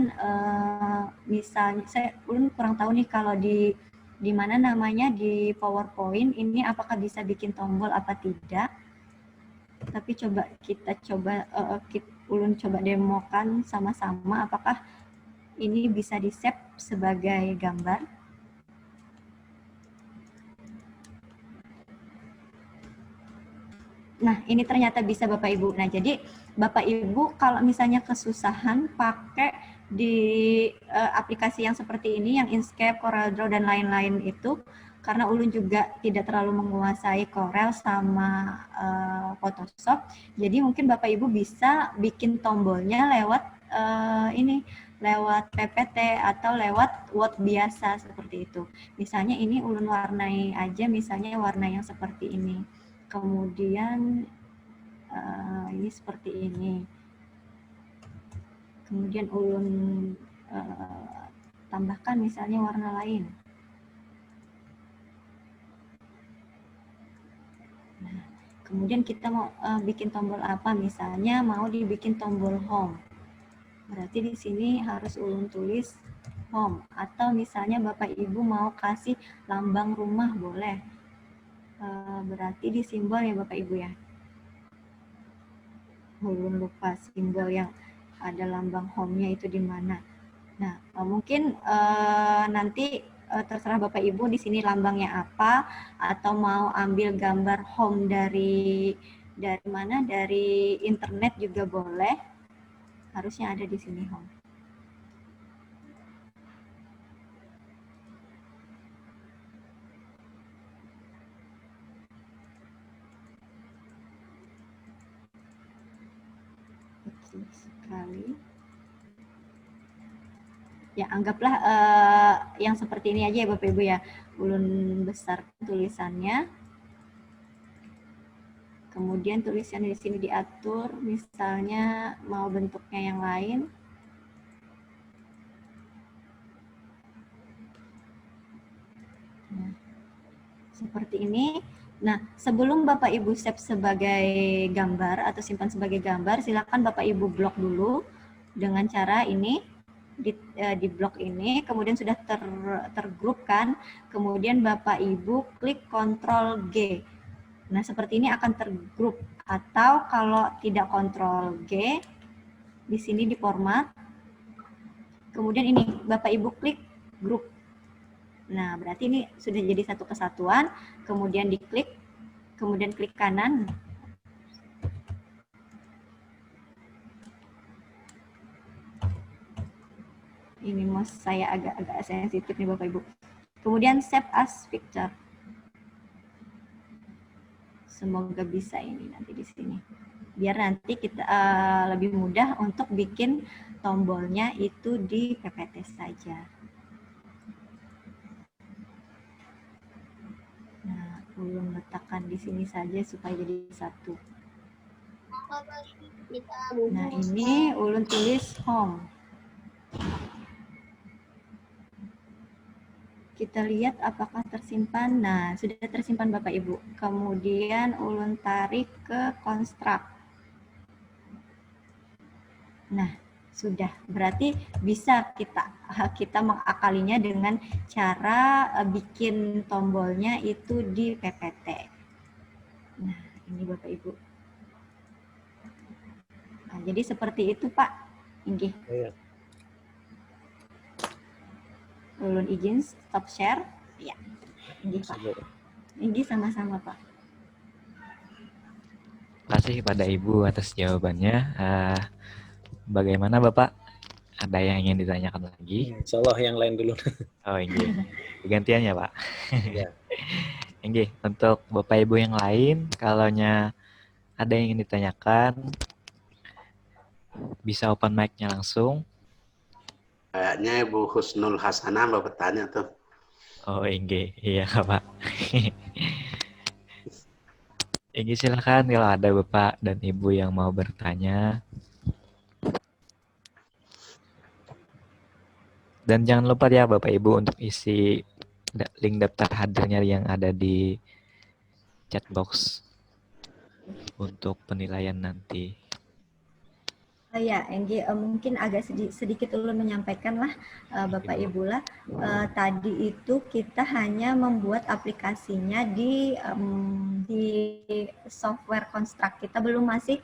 misalnya, saya ulun kurang tahu nih kalau di mana namanya di PowerPoint ini apakah bisa bikin tombol apa tidak. Tapi ulun coba demokan sama-sama apakah ini bisa di-save sebagai gambar. Nah, ini ternyata bisa Bapak Ibu. Nah, jadi Bapak Ibu kalau misalnya kesusahan pakai di aplikasi yang seperti ini, yang Inkscape, CorelDRAW, dan lain-lain itu, karena ulun juga tidak terlalu menguasai Corel sama Photoshop, jadi mungkin Bapak Ibu bisa bikin tombolnya lewat lewat PPT atau lewat Word biasa seperti itu. Misalnya ini ulun warnai aja, misalnya warna yang seperti ini. Kemudian ini seperti ini. Kemudian ulun tambahkan misalnya warna lain. Nah, kemudian kita mau bikin tombol apa? Misalnya mau dibikin tombol home. Berarti di sini harus ulun tulis home. Atau misalnya Bapak Ibu mau kasih lambang rumah, boleh. Berarti di simbol ya Bapak Ibu ya. Ulun lupa simbol yang ada lambang home-nya itu di mana. Nah, mungkin nanti terserah Bapak Ibu di sini lambangnya apa, atau mau ambil gambar home dari mana? Dari internet juga boleh. Harusnya ada di sini home. Kecil sekali. Ya, anggaplah yang seperti ini aja ya Bapak Ibu ya. Ulun besar tulisannya. Kemudian tulisannya di sini diatur, misalnya mau bentuknya yang lain. Nah, seperti ini. Nah, sebelum Bapak Ibu save sebagai gambar atau simpan sebagai gambar, silakan Bapak Ibu blok dulu dengan cara ini. Di blok ini, kemudian sudah tergrup kan, kemudian Bapak Ibu klik Ctrl G. Nah, seperti ini akan tergrup, atau kalau tidak Ctrl G, di sini di format, kemudian ini Bapak Ibu klik grup. Nah, berarti ini sudah jadi satu kesatuan, kemudian diklik, kemudian klik kanan. Ini mouse saya agak sensitif nih Bapak Ibu. Kemudian save as picture. Semoga bisa ini nanti di sini. Biar nanti kita lebih mudah untuk bikin tombolnya itu di PPT saja. Nah, ulun letakkan di sini saja supaya jadi satu. Nah, ini ulun tulis home. Kita lihat apakah tersimpan. Nah, sudah tersimpan Bapak Ibu. Kemudian ulun tarik ke construct. Nah, sudah. Berarti bisa kita mengakalinya dengan cara bikin tombolnya itu di PPT. Nah, ini Bapak Ibu. Nah, jadi seperti itu Pak. Inggih. Iya. Ulun izin stop share. Ya, ini Pak. Ini sama-sama Pak. Terima kasih kepada Ibu atas jawabannya. Bagaimana Bapak? Ada yang ingin ditanyakan lagi? Insya Allah yang lain dulu. Oh iya, gantian ya Pak. Iya. Inggih, untuk Bapak Ibu yang lain, kalaunya ada yang ingin ditanyakan, bisa open mic-nya langsung. Kayaknya Ibu Husnul Hasanah mau bertanya tuh. Oh Inggih, iya Pak. Inggih silakan kalau ada Bapak dan Ibu yang mau bertanya. Dan jangan lupa ya Bapak Ibu untuk isi link daftar hadirnya yang ada di chat box untuk penilaian nanti. Oh ya, Enggi, mungkin agak sedikit ulun menyampaikan lah, Bapak Ibu lah, tadi itu kita hanya membuat aplikasinya di software Construct. Kita belum masih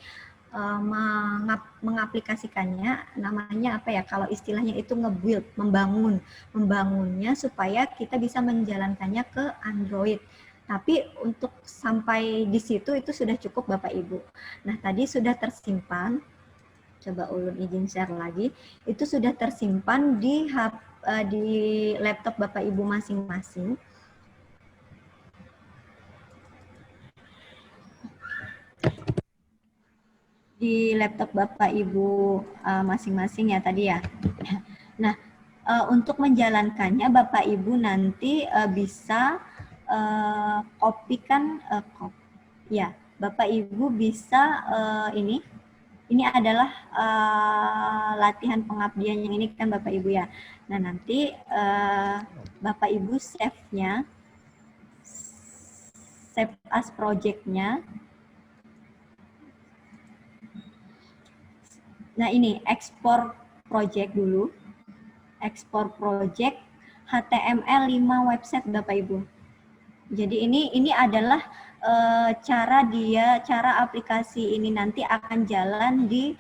mengaplikasikannya, namanya apa ya, kalau istilahnya itu nge-build, membangunnya supaya kita bisa menjalankannya ke Android. Tapi untuk sampai di situ itu sudah cukup Bapak Ibu. Nah, tadi sudah tersimpan, coba ulun izin share lagi, itu sudah tersimpan di laptop Bapak Ibu masing-masing. Di laptop Bapak Ibu masing-masing ya tadi ya. Nah, untuk menjalankannya Bapak Ibu nanti bisa kopikan, ya Bapak Ibu bisa ini adalah latihan pengabdian yang ini kan Bapak Ibu ya. Nah nanti Bapak Ibu save-nya, save as project-nya. Nah ini ekspor project dulu, ekspor project HTML 5 website Bapak Ibu. Jadi ini adalah cara aplikasi ini nanti akan jalan di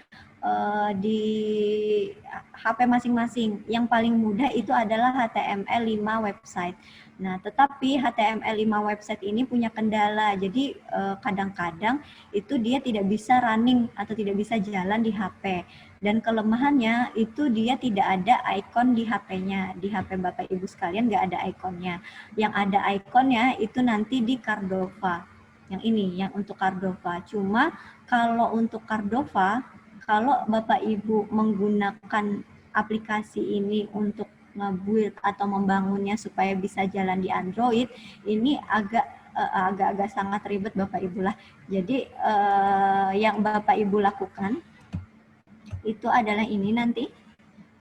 HP masing-masing. Yang paling mudah itu adalah HTML 5 website. Nah, tetapi HTML 5 website ini punya kendala. Jadi kadang-kadang itu dia tidak bisa running atau tidak bisa jalan di HP. Dan kelemahannya itu dia tidak ada icon di HP-nya. Di HP Bapak Ibu sekalian nggak ada ikonnya. Yang ada ikonnya itu nanti di Cardova. Yang ini, yang untuk Cardova. Cuma kalau untuk Cardova, kalau Bapak Ibu menggunakan aplikasi ini untuk nge-build atau membangunnya supaya bisa jalan di Android, ini agak sangat ribet Bapak Ibu lah. Jadi yang Bapak Ibu lakukan itu adalah ini nanti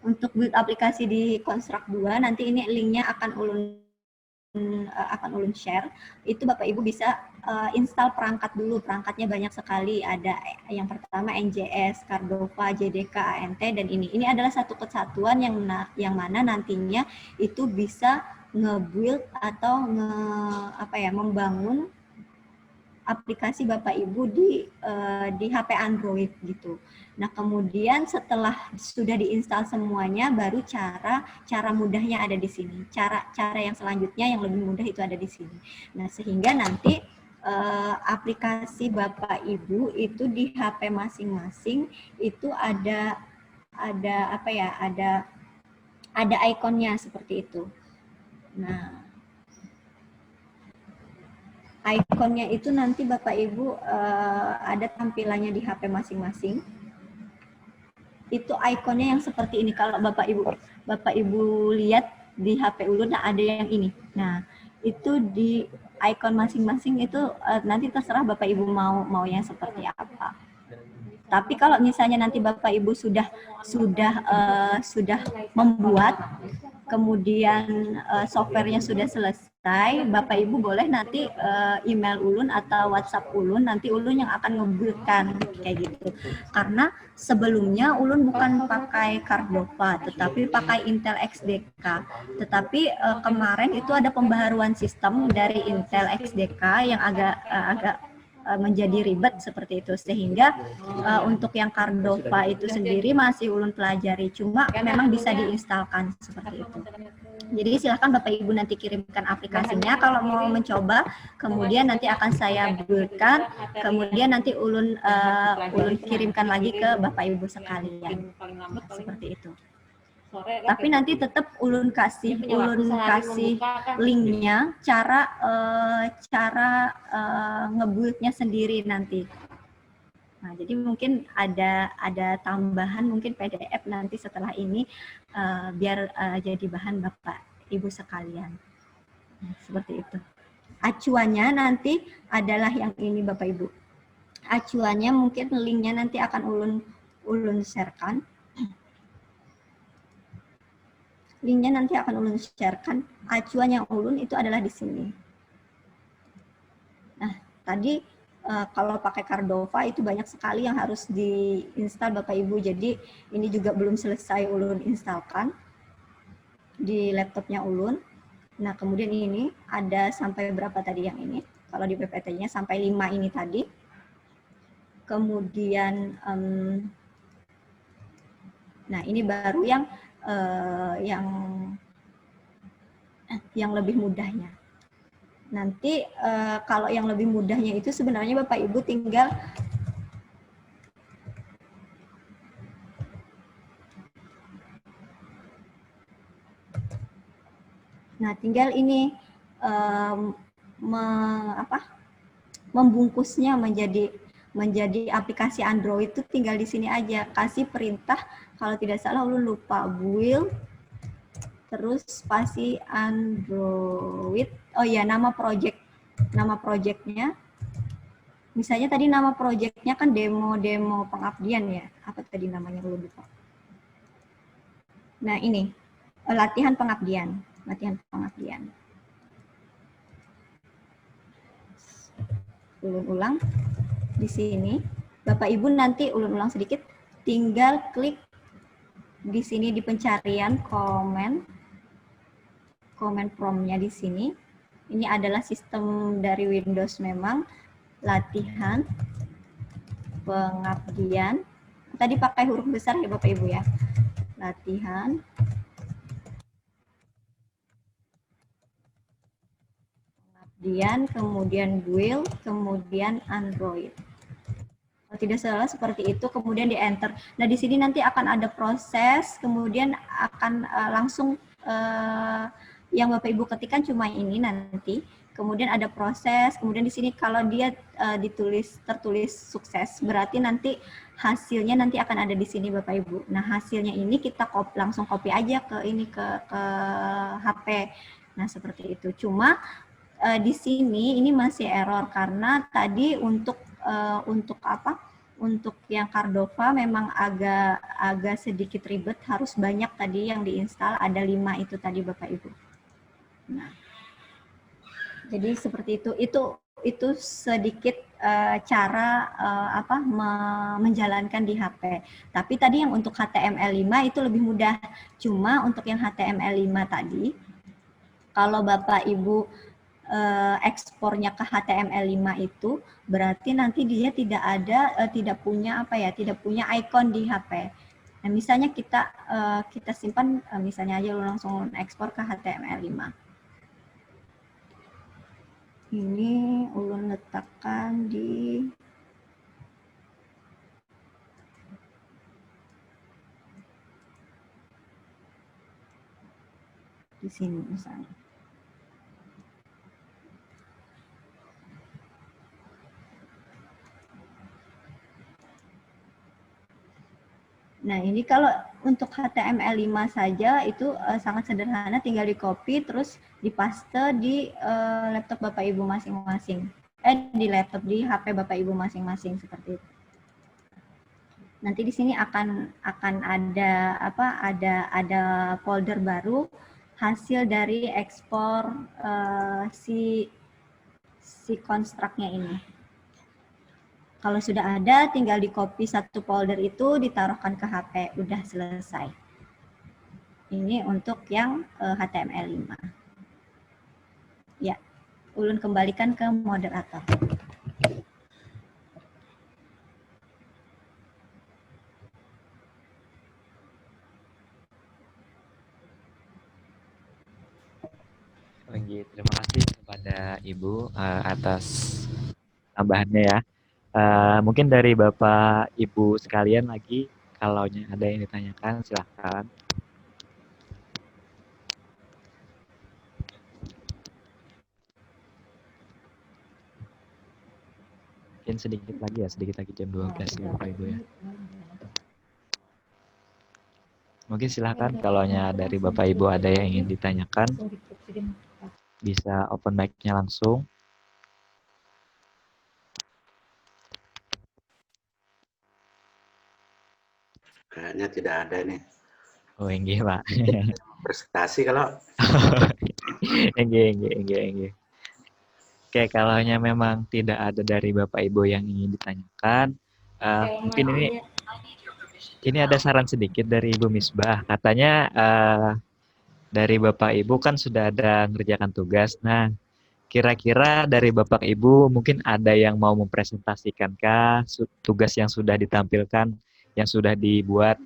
untuk build aplikasi di Construct 2, nanti ini linknya akan ulun share. Itu Bapak Ibu bisa install perangkat dulu. Perangkatnya banyak sekali. Ada yang pertama NJS, Cardova, JDK, ANT, dan ini. Ini adalah satu kesatuan yang mana nantinya itu bisa nge-build atau membangun aplikasi Bapak Ibu di HP Android gitu. Nah, kemudian setelah sudah diinstal semuanya, baru cara mudahnya ada di sini. Cara yang selanjutnya yang lebih mudah itu ada di sini. Nah, sehingga nanti aplikasi Bapak Ibu itu di HP masing-masing itu ada ikonnya seperti itu. Nah, ikonnya itu nanti Bapak Ibu ada tampilannya di HP masing-masing. Itu ikonnya yang seperti ini. Kalau Bapak Ibu lihat di HP ulun, nah ada yang ini. Nah, itu di ikon masing-masing itu nanti terserah Bapak Ibu mau yang seperti apa. Tapi kalau misalnya nanti Bapak Ibu sudah membuat, kemudian softwarenya sudah selesai, Bapak Ibu boleh nanti email ulun atau WhatsApp ulun, nanti ulun yang akan nge-build-kan kayak gitu. Karena sebelumnya ulun bukan pakai Cardova, tetapi pakai Intel XDK. Tetapi kemarin itu ada pembaharuan sistem dari Intel XDK yang agak menjadi ribet seperti itu, sehingga untuk yang Cardova itu sendiri masih ulun pelajari, cuma memang bisa diinstalkan seperti itu. Jadi silahkan Bapak Ibu nanti kirimkan aplikasinya kalau mau mencoba, kemudian nanti akan saya build-kan, kemudian nanti ulun kirimkan lagi ke Bapak Ibu sekalian. Seperti itu. Tapi nanti tetap ulun kasih linknya, cara nge-build-nya sendiri nanti. Nah, jadi mungkin ada tambahan mungkin PDF nanti setelah ini biar jadi bahan Bapak Ibu sekalian. Nah, seperti itu. Acuannya nanti adalah yang ini Bapak Ibu. Acuannya mungkin linknya nanti akan ulun share-kan. Linknya nanti akan ulun sharekan. Acuan yang ulun itu adalah di sini. Nah, tadi kalau pakai Cardova itu banyak sekali yang harus diinstal Bapak Ibu. Jadi ini juga belum selesai ulun instalkan di laptopnya ulun. Nah, kemudian ini ada sampai berapa tadi yang ini? Kalau di PPT-nya sampai 5 ini tadi. Kemudian nah, ini baru yang lebih mudahnya. Nanti kalau yang lebih mudahnya itu sebenarnya Bapak Ibu tinggal ini membungkusnya menjadi aplikasi Android itu tinggal di sini aja. Kasih perintah, kalau tidak salah ulun lupa, build terus spasi Android. Oh ya, nama projectnya. Misalnya tadi nama projectnya kan demo pengabdian ya. Apa tadi namanya ulun lupa. Nah, ini latihan pengabdian. Ulun ulang di sini. Bapak Ibu nanti ulun ulang sedikit, tinggal klik di sini di pencarian comment prompt-nya di sini. Ini adalah sistem dari Windows memang, latihan pengabdian. Tadi pakai huruf besar ya Bapak Ibu ya. Latihan pengabdian, kemudian build, kemudian Android. Kalau tidak salah seperti itu, kemudian di enter. Nah, di sini nanti akan ada proses, kemudian akan langsung yang Bapak Ibu ketikkan cuma ini nanti. Kemudian ada proses, kemudian di sini kalau dia tertulis sukses, berarti nanti hasilnya nanti akan ada di sini Bapak Ibu. Nah, hasilnya ini kita langsung copy aja ke HP. Nah, seperti itu. Cuma di sini ini masih error karena tadi untuk yang Cardova memang agak sedikit ribet, harus banyak tadi yang diinstal, ada 5 itu tadi Bapak Ibu. Nah, jadi seperti itu sedikit cara menjalankan di HP. Tapi tadi yang untuk HTML5 itu lebih mudah. Cuma untuk yang HTML5 tadi, kalau Bapak Ibu ekspornya ke HTML5 itu berarti nanti dia tidak punya icon di HP. Nah, misalnya kita simpan, misalnya aja langsung ekspor ke HTML5. Ini ulun letakkan di sini misalnya. Nah, ini kalau untuk HTML5 saja itu sangat sederhana, tinggal di-copy terus dipaste di laptop Bapak Ibu masing-masing. Di HP Bapak Ibu masing-masing seperti itu. Nanti di sini akan ada folder baru hasil dari ekspor si konstruknya ini. Kalau sudah ada, tinggal di-copy satu folder itu, ditaruhkan ke HP, udah selesai. Ini untuk yang HTML5. Ya, ulun kembalikan ke moderator. Terima kasih kepada Ibu atas tambahannya ya. Mungkin dari Bapak Ibu sekalian lagi, kalau ada yang ditanyakan silahkan. Mungkin sedikit lagi jam 12 ya Bapak Ibu ya. Mungkin silahkan kalau dari Bapak Ibu ada yang ingin ditanyakan, bisa open mic-nya langsung. Kayaknya tidak ada nih. Oh, enggak Pak. Presentasi kalau Enggak. Oke, kalau memang tidak ada dari Bapak Ibu yang ingin ditanyakan, mungkin ini ada saran sedikit dari Ibu Misbah. Katanya dari Bapak Ibu kan sudah ada ngerjakan tugas. Nah, kira-kira dari Bapak Ibu mungkin ada yang mau mempresentasikan tugas yang sudah ditampilkan, yang sudah dibuat,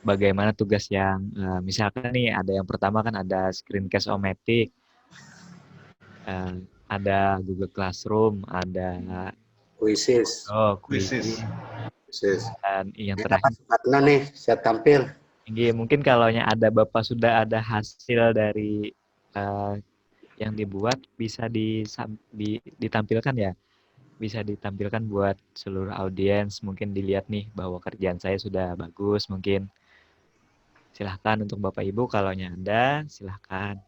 bagaimana tugas yang misalkan nih ada yang pertama kan ada screencast-o-matic, ada Google Classroom, ada kuisis. quizzes, Kuisis. dan yang Ini terakhir, Pak Sukatno nih, siap tampil. mungkin kalau ada Bapak sudah ada hasil dari eh, yang dibuat bisa ditampilkan ya, bisa ditampilkan buat seluruh audiens, mungkin dilihat nih bahwa kerjaan saya sudah bagus, mungkin silahkan untuk Bapak Ibu kalau ada, silahkan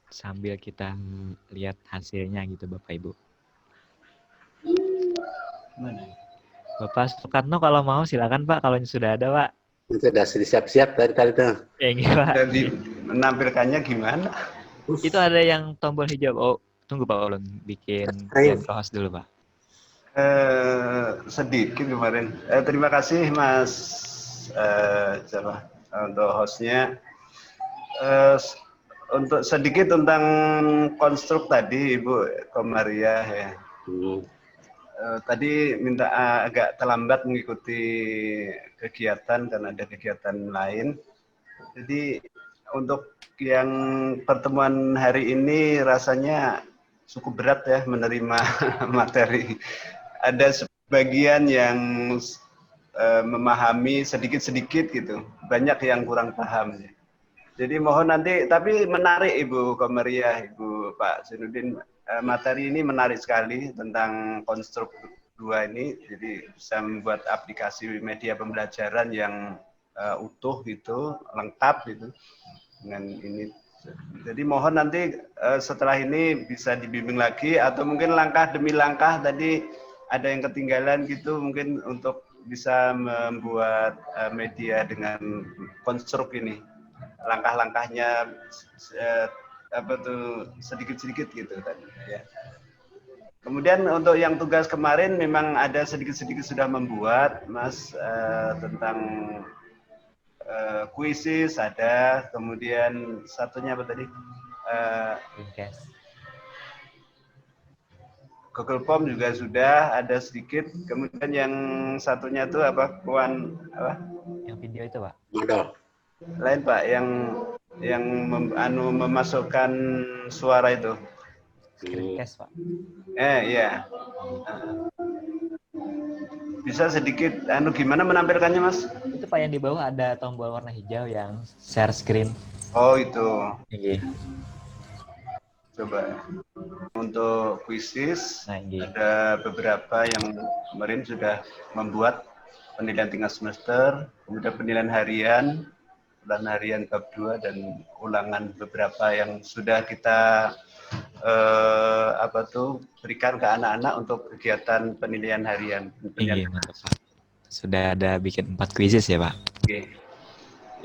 sambil kita lihat hasilnya gitu Bapak Ibu. Bapak Soekarno kalau mau silakan Pak, kalau sudah ada Pak. Sudah siap-siap dari tadi tuh. Ya gimana? Jadi menampilkannya gimana? Itu ada yang tombol hijau. Oh, tunggu Pak Ulun bikin yang host dulu Pak. Sedikit kemarin. Terima kasih Mas untuk hostnya. Untuk sedikit tentang konstruk tadi Ibu Komaria ya. Tadi minta agak terlambat mengikuti kegiatan karena ada kegiatan lain. Jadi untuk yang pertemuan hari ini rasanya cukup berat ya menerima materi. Ada sebagian yang memahami sedikit-sedikit gitu, banyak yang kurang paham. Jadi mohon nanti, tapi menarik Ibu Komariah, Ibu Pak Zainuddin, materi ini menarik sekali tentang konstruk 2 ini, jadi bisa membuat aplikasi media pembelajaran yang utuh gitu, lengkap gitu dengan ini. Jadi mohon nanti setelah ini bisa dibimbing lagi atau mungkin langkah demi langkah tadi ada yang ketinggalan gitu mungkin untuk bisa membuat media dengan konstruk ini. Langkah-langkahnya sedikit-sedikit gitu tadi ya. Kemudian untuk yang tugas kemarin memang ada sedikit-sedikit sudah membuat Mas tentang kuisis ada, kemudian satunya apa tadi? Google Form juga sudah ada sedikit. Kemudian yang satunya itu apa? Yang video itu Pak? Modal. Lain Pak, yang memasukkan suara itu. Screencast Pak. Iya. Bisa sedikit gimana menampilkannya Mas? Itu Pak yang di bawah ada tombol warna hijau yang share screen. Oh itu. Oke. Coba untuk kuisis ada beberapa yang kemarin sudah membuat penilaian tingkat semester, kemudian penilaian harian bab 2 dan ulangan beberapa yang sudah kita berikan ke anak-anak untuk kegiatan penilaian harian. Iya, mantap Pak. Sudah ada bikin 4 quizzes ya Pak? Oke.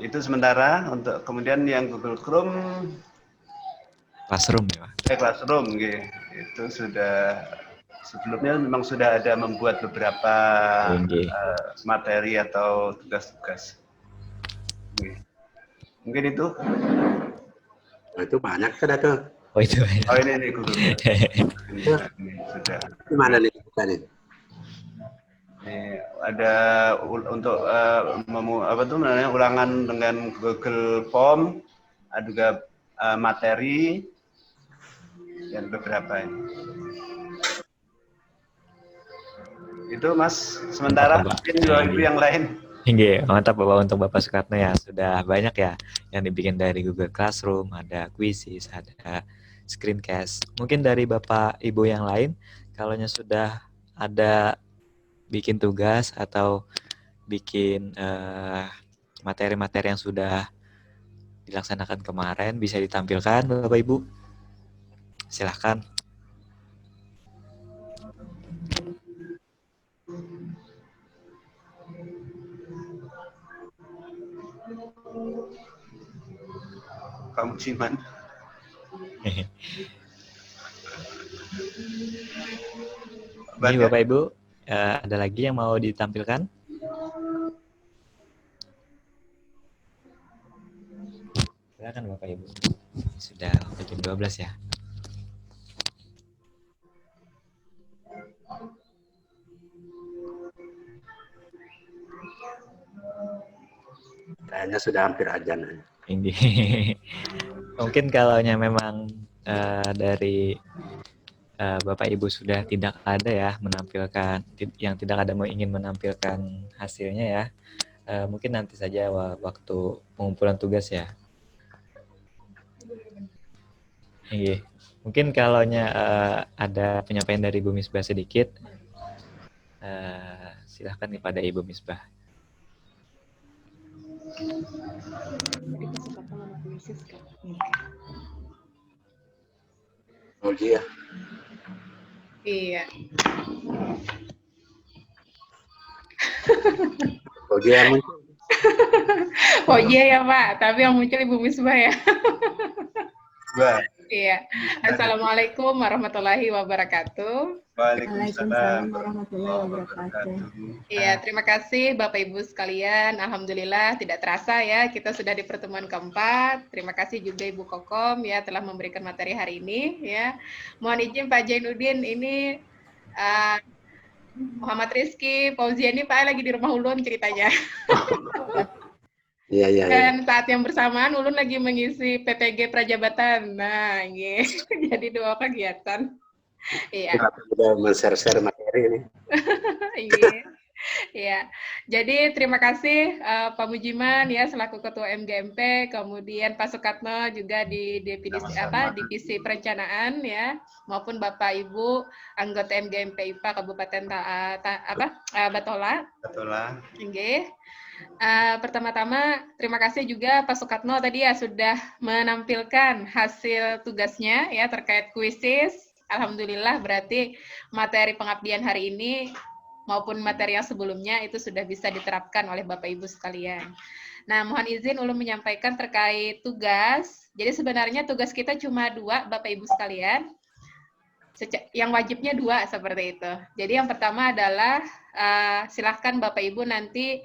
Itu sementara untuk kemudian yang Google Chrome Classroom ya Pak? Classroom, itu sudah sebelumnya memang sudah ada membuat beberapa materi atau tugas-tugas. Mungkin itu. Oh, itu banyak sudah tuh. Oh itu. Oh ini Google. Ini sudah. Gimana nih bukannya? Ini ada untuk ulangan dengan Google Form, ada juga materi dan beberapa ini. Itu Mas sementara mungkin Ibu yang lain. Hingga mantap Bapak, untuk Bapak Soekarno ya sudah banyak ya yang dibikin dari Google Classroom, ada quizzes, ada screencast. Mungkin dari Bapak Ibu yang lain kalau sudah ada bikin tugas atau bikin materi-materi yang sudah dilaksanakan kemarin bisa ditampilkan Bapak Ibu. Silahkan. Pak Musiman. Ini Bapak Ibu, ada lagi yang mau ditampilkan? Silakan Bapak Ibu. Sudah jam 12 ya. Kayaknya sudah hampir azan. Ini mungkin kalau memang dari Bapak Ibu sudah tidak ada ya menampilkan, yang tidak ada ingin menampilkan hasilnya ya, mungkin nanti saja waktu pengumpulan tugas ya. Iya. Mungkin kalau ada penyampaian dari Ibu Misbah sedikit, silahkan kepada Ibu Misbah. Oh iya. Iya. Oh iya muncul. Oh iya ya Pak, tapi yang muncul Ibu Misbah ya. Mbak. Iya. Assalamualaikum warahmatullahi wabarakatuh. Waalaikumsalam warahmatullahi wabarakatuh. Iya, terima kasih Bapak Ibu sekalian. Alhamdulillah tidak terasa ya kita sudah di pertemuan keempat. Terima kasih juga Ibu Kokom ya telah memberikan materi hari ini ya. Mohon izin Pak Jainuddin, ini Muhammad Rizky, Fauzia ini Pak lagi di rumah Ulun ceritanya. Iya, iya, iya. Dan saat yang bersamaan Ulun lagi mengisi PPG Prajabatan. Nah, gitu. Jadi 2 kegiatan. Iya. Sudah men-share materi ini. Iya. Ya, jadi terima kasih Pak Mujiman ya selaku Ketua MGMP, kemudian Pak Sukatno juga di divisi perencanaan ya, maupun Bapak Ibu anggota MGMP IPA Kabupaten Batola. Batola. Oke. Pertama-tama terima kasih juga Pak Sukatno tadi ya sudah menampilkan hasil tugasnya ya terkait kuisis. Alhamdulillah berarti materi pengabdian hari ini maupun materi yang sebelumnya itu sudah bisa diterapkan oleh Bapak Ibu sekalian. Nah, mohon izin ulun menyampaikan terkait tugas. Jadi sebenarnya tugas kita cuma 2 Bapak Ibu sekalian. Yang wajibnya 2 seperti itu. Jadi yang pertama adalah silahkan Bapak Ibu nanti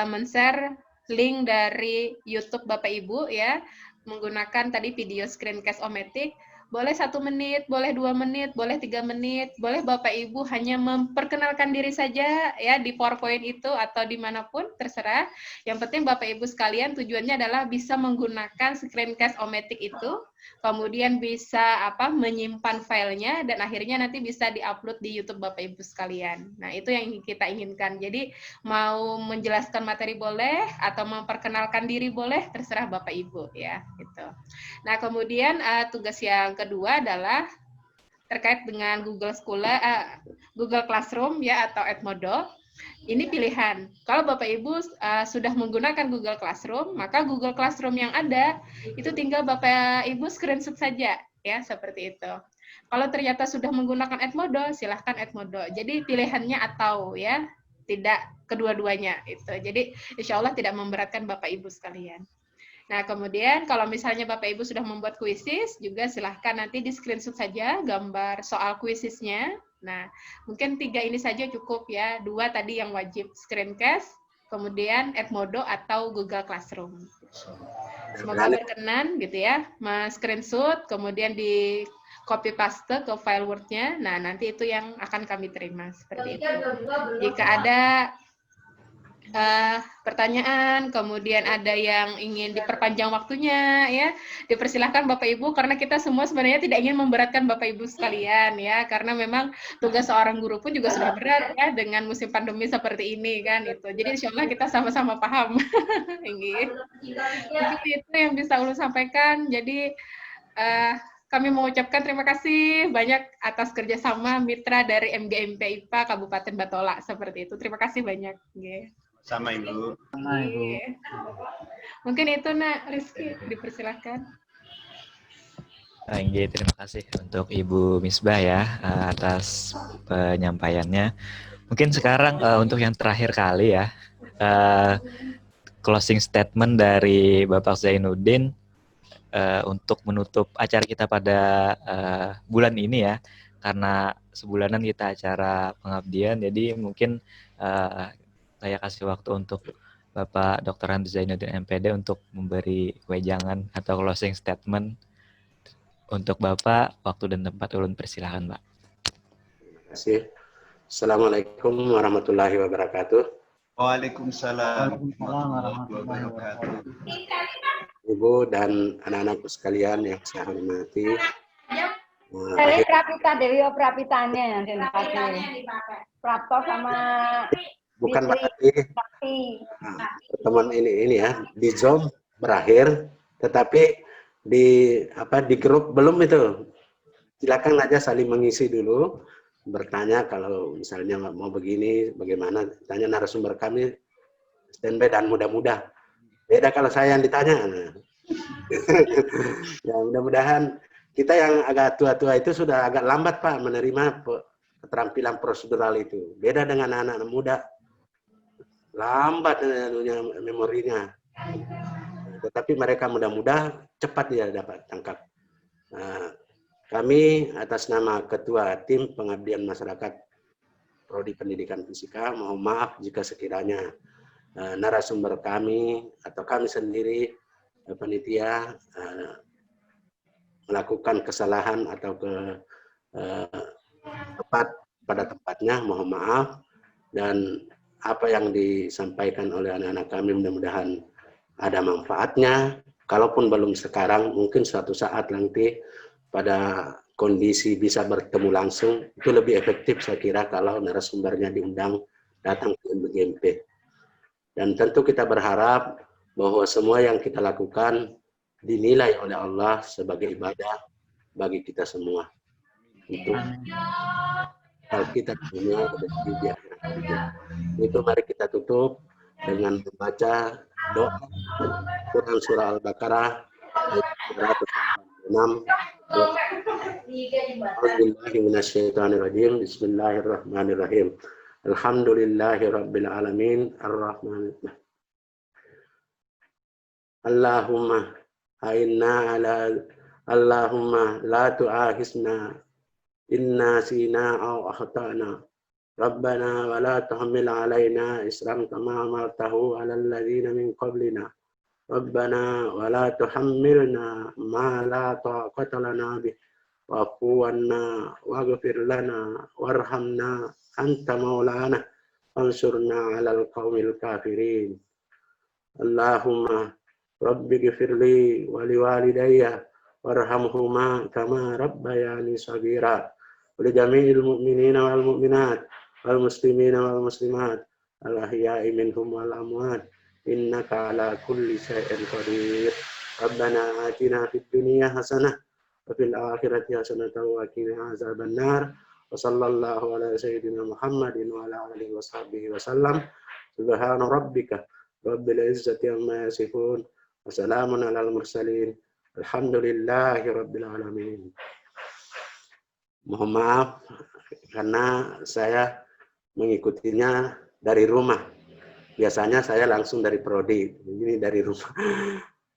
men-share link dari YouTube Bapak Ibu ya, menggunakan tadi video screencast Ometic. Boleh 1 menit, boleh 2 menit, boleh 3 menit, boleh Bapak Ibu hanya memperkenalkan diri saja ya di PowerPoint itu atau dimanapun terserah. Yang penting Bapak Ibu sekalian tujuannya adalah bisa menggunakan screencast Ometic itu, kemudian bisa menyimpan filenya dan akhirnya nanti bisa diupload di YouTube Bapak Ibu sekalian. Nah itu yang kita inginkan. Jadi mau menjelaskan materi boleh atau memperkenalkan diri boleh, terserah Bapak Ibu ya. Gitu. Nah kemudian tugas yang kedua adalah terkait dengan Google Classroom ya atau Edmodo. Ini pilihan. Kalau Bapak Ibu sudah menggunakan Google Classroom, maka Google Classroom yang ada itu tinggal Bapak Ibu screenshot saja ya seperti itu. Kalau ternyata sudah menggunakan Edmodo, silahkan Edmodo. Jadi pilihannya atau ya, tidak kedua-duanya itu. Jadi insya Allah tidak memberatkan Bapak Ibu sekalian. Nah, kemudian kalau misalnya Bapak Ibu sudah membuat kuisis, juga silahkan nanti di screenshot saja gambar soal kuisisnya. Nah, mungkin 3 ini saja cukup ya. 2 tadi yang wajib screencast, kemudian Edmodo atau Google Classroom. Semoga berkenan gitu ya, screenshot, kemudian di copy paste ke file Word-nya. Nah, nanti itu yang akan kami terima seperti itu. Jika ada pertanyaan, kemudian ada yang ingin diperpanjang waktunya, ya dipersilahkan Bapak Ibu, karena kita semua sebenarnya tidak ingin memberatkan Bapak Ibu sekalian, ya, karena memang tugas seorang guru pun juga sudah berat, ya, dengan musim pandemi seperti ini, kan, itu. Jadi insya Allah kita sama-sama paham. Mungkin itu yang bisa ulun sampaikan. Jadi kami mengucapkan terima kasih banyak atas kerjasama mitra dari MGMP IPA Kabupaten Batola seperti itu. Terima kasih banyak. Sama Ibu. Sama Ibu. Mungkin itu Nak Rizky, dipersilahkan. Terima kasih untuk Ibu Misbah ya atas penyampaiannya. Mungkin sekarang untuk yang terakhir kali ya, closing statement dari Bapak Zainuddin untuk menutup acara kita pada bulan ini ya, karena sebulanan kita acara pengabdian, jadi mungkin saya kasih waktu untuk Bapak Dr. Hamdi Zainuddin MPD untuk memberi wejangan atau closing statement. Untuk Bapak, waktu dan tempat ulun persilahkan, Pak. Terima kasih. Assalamualaikum warahmatullahi wabarakatuh. Waalaikumsalam warahmatullahi wabarakatuh. Ibu dan anak-anakku sekalian yang saya hormati. Saya Prapita Dewi Prapitanya yang dipakai. Prapto sama Bukan berarti pertemuan ini ya di Zoom berakhir, tetapi di grup belum itu. Silakan aja saling mengisi dulu, bertanya kalau misalnya mau begini, bagaimana, tanya narasumber kami standby dan mudah-mudah. Beda kalau saya yang ditanya. Nah. Ya mudah-mudahan kita yang agak tua-tua itu sudah agak lambat Pak menerima keterampilan prosedural itu. Beda dengan anak-anak muda, lambat memorinya. Tetapi mereka mudah-mudah cepat dia dapat tangkap. Nah, kami atas nama Ketua Tim Pengabdian Masyarakat Prodi Pendidikan Fisika, mohon maaf jika sekiranya narasumber kami atau kami sendiri panitia melakukan kesalahan atau pada tempatnya, mohon maaf. Dan apa yang disampaikan oleh anak-anak kami mudah-mudahan ada manfaatnya. Kalaupun belum sekarang, mungkin suatu saat nanti pada kondisi bisa bertemu langsung, itu lebih efektif saya kira kalau narasumbernya diundang datang ke MGMP. Dan tentu kita berharap bahwa semua yang kita lakukan dinilai oleh Allah sebagai ibadah bagi kita semua. Untuk hal kita dunia dan di akhirat juga. Itu mari kita tutup dengan membaca doa Quran surah Al-Baqarah ayat 106. Bismillahirrahmanirrahim. Alhamdulillahirabbil alamin arrahmanirrahim. Allahumma inna ala Allahumma la tu'akhizna inna sina aw akhtana. Rabbana wa la tahmil alaina isran kama amartahu ala alladhina min qablina. Rabbana wa la tuhammilna ma la taqata lana bih. Wa'fu 'anna waghfir lana warhamna anta maulana ansurna 'alal qaumil kafirin. Allahumma rabbi ghfirli wa liwalidayya warhamhuma kama rabbayani shaghira. Wa li jami'il mu'minina wal mu'minat wal muslimina wal muslimat al ahya'i minhum wal amwat innaka ala kulli syai'in qadir. Rabbana atina fid dunya hasanah wa fil akhirati hasanatan wa qina azabannar. Wa sallallahu ala sayyidina Muhammadin wa ala alihi wa sahbihi wa sallam. Subhana rabbika rabbil izzati amma yasifun wa salamun alal mursalin. Alhamdulillahi rabbil alamin. Mohon maaf karena saya mengikutinya dari rumah. Biasanya saya langsung dari prodi, ini dari rumah.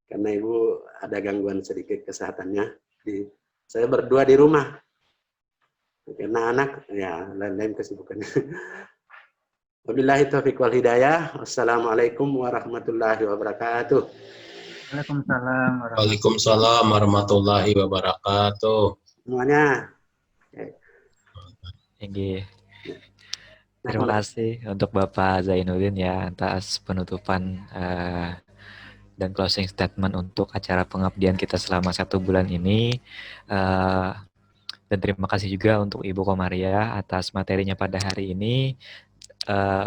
Karena Ibu ada gangguan sedikit kesehatannya. Saya berdua di rumah. Karena anak, ya lain-lain kesibukannya. Wabillahi taufiq wal hidayah. Wassalamualaikum warahmatullahi wabarakatuh. Waalaikumsalam warahmatullahi wabarakatuh. Semuanya. Terima kasih untuk Bapak Zainuddin ya atas penutupan dan closing statement untuk acara pengabdian kita selama 1 bulan ini. Dan terima kasih juga untuk Ibu Komariah atas materinya pada hari ini.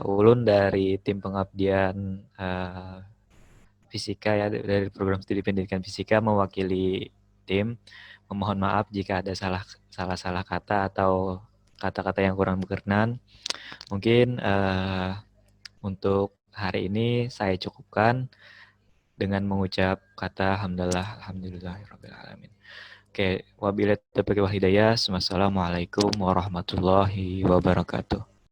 Ulun dari tim pengabdian fisika ya, dari program studi pendidikan fisika mewakili tim, memohon maaf jika ada salah kata atau kata-kata yang kurang berkenan. Mungkin untuk hari ini saya cukupkan dengan mengucap kata alhamdulillahirabbil alamin. Oke, wabillahi taufiq wal hidayah. Wassalamualaikum warahmatullahi wabarakatuh.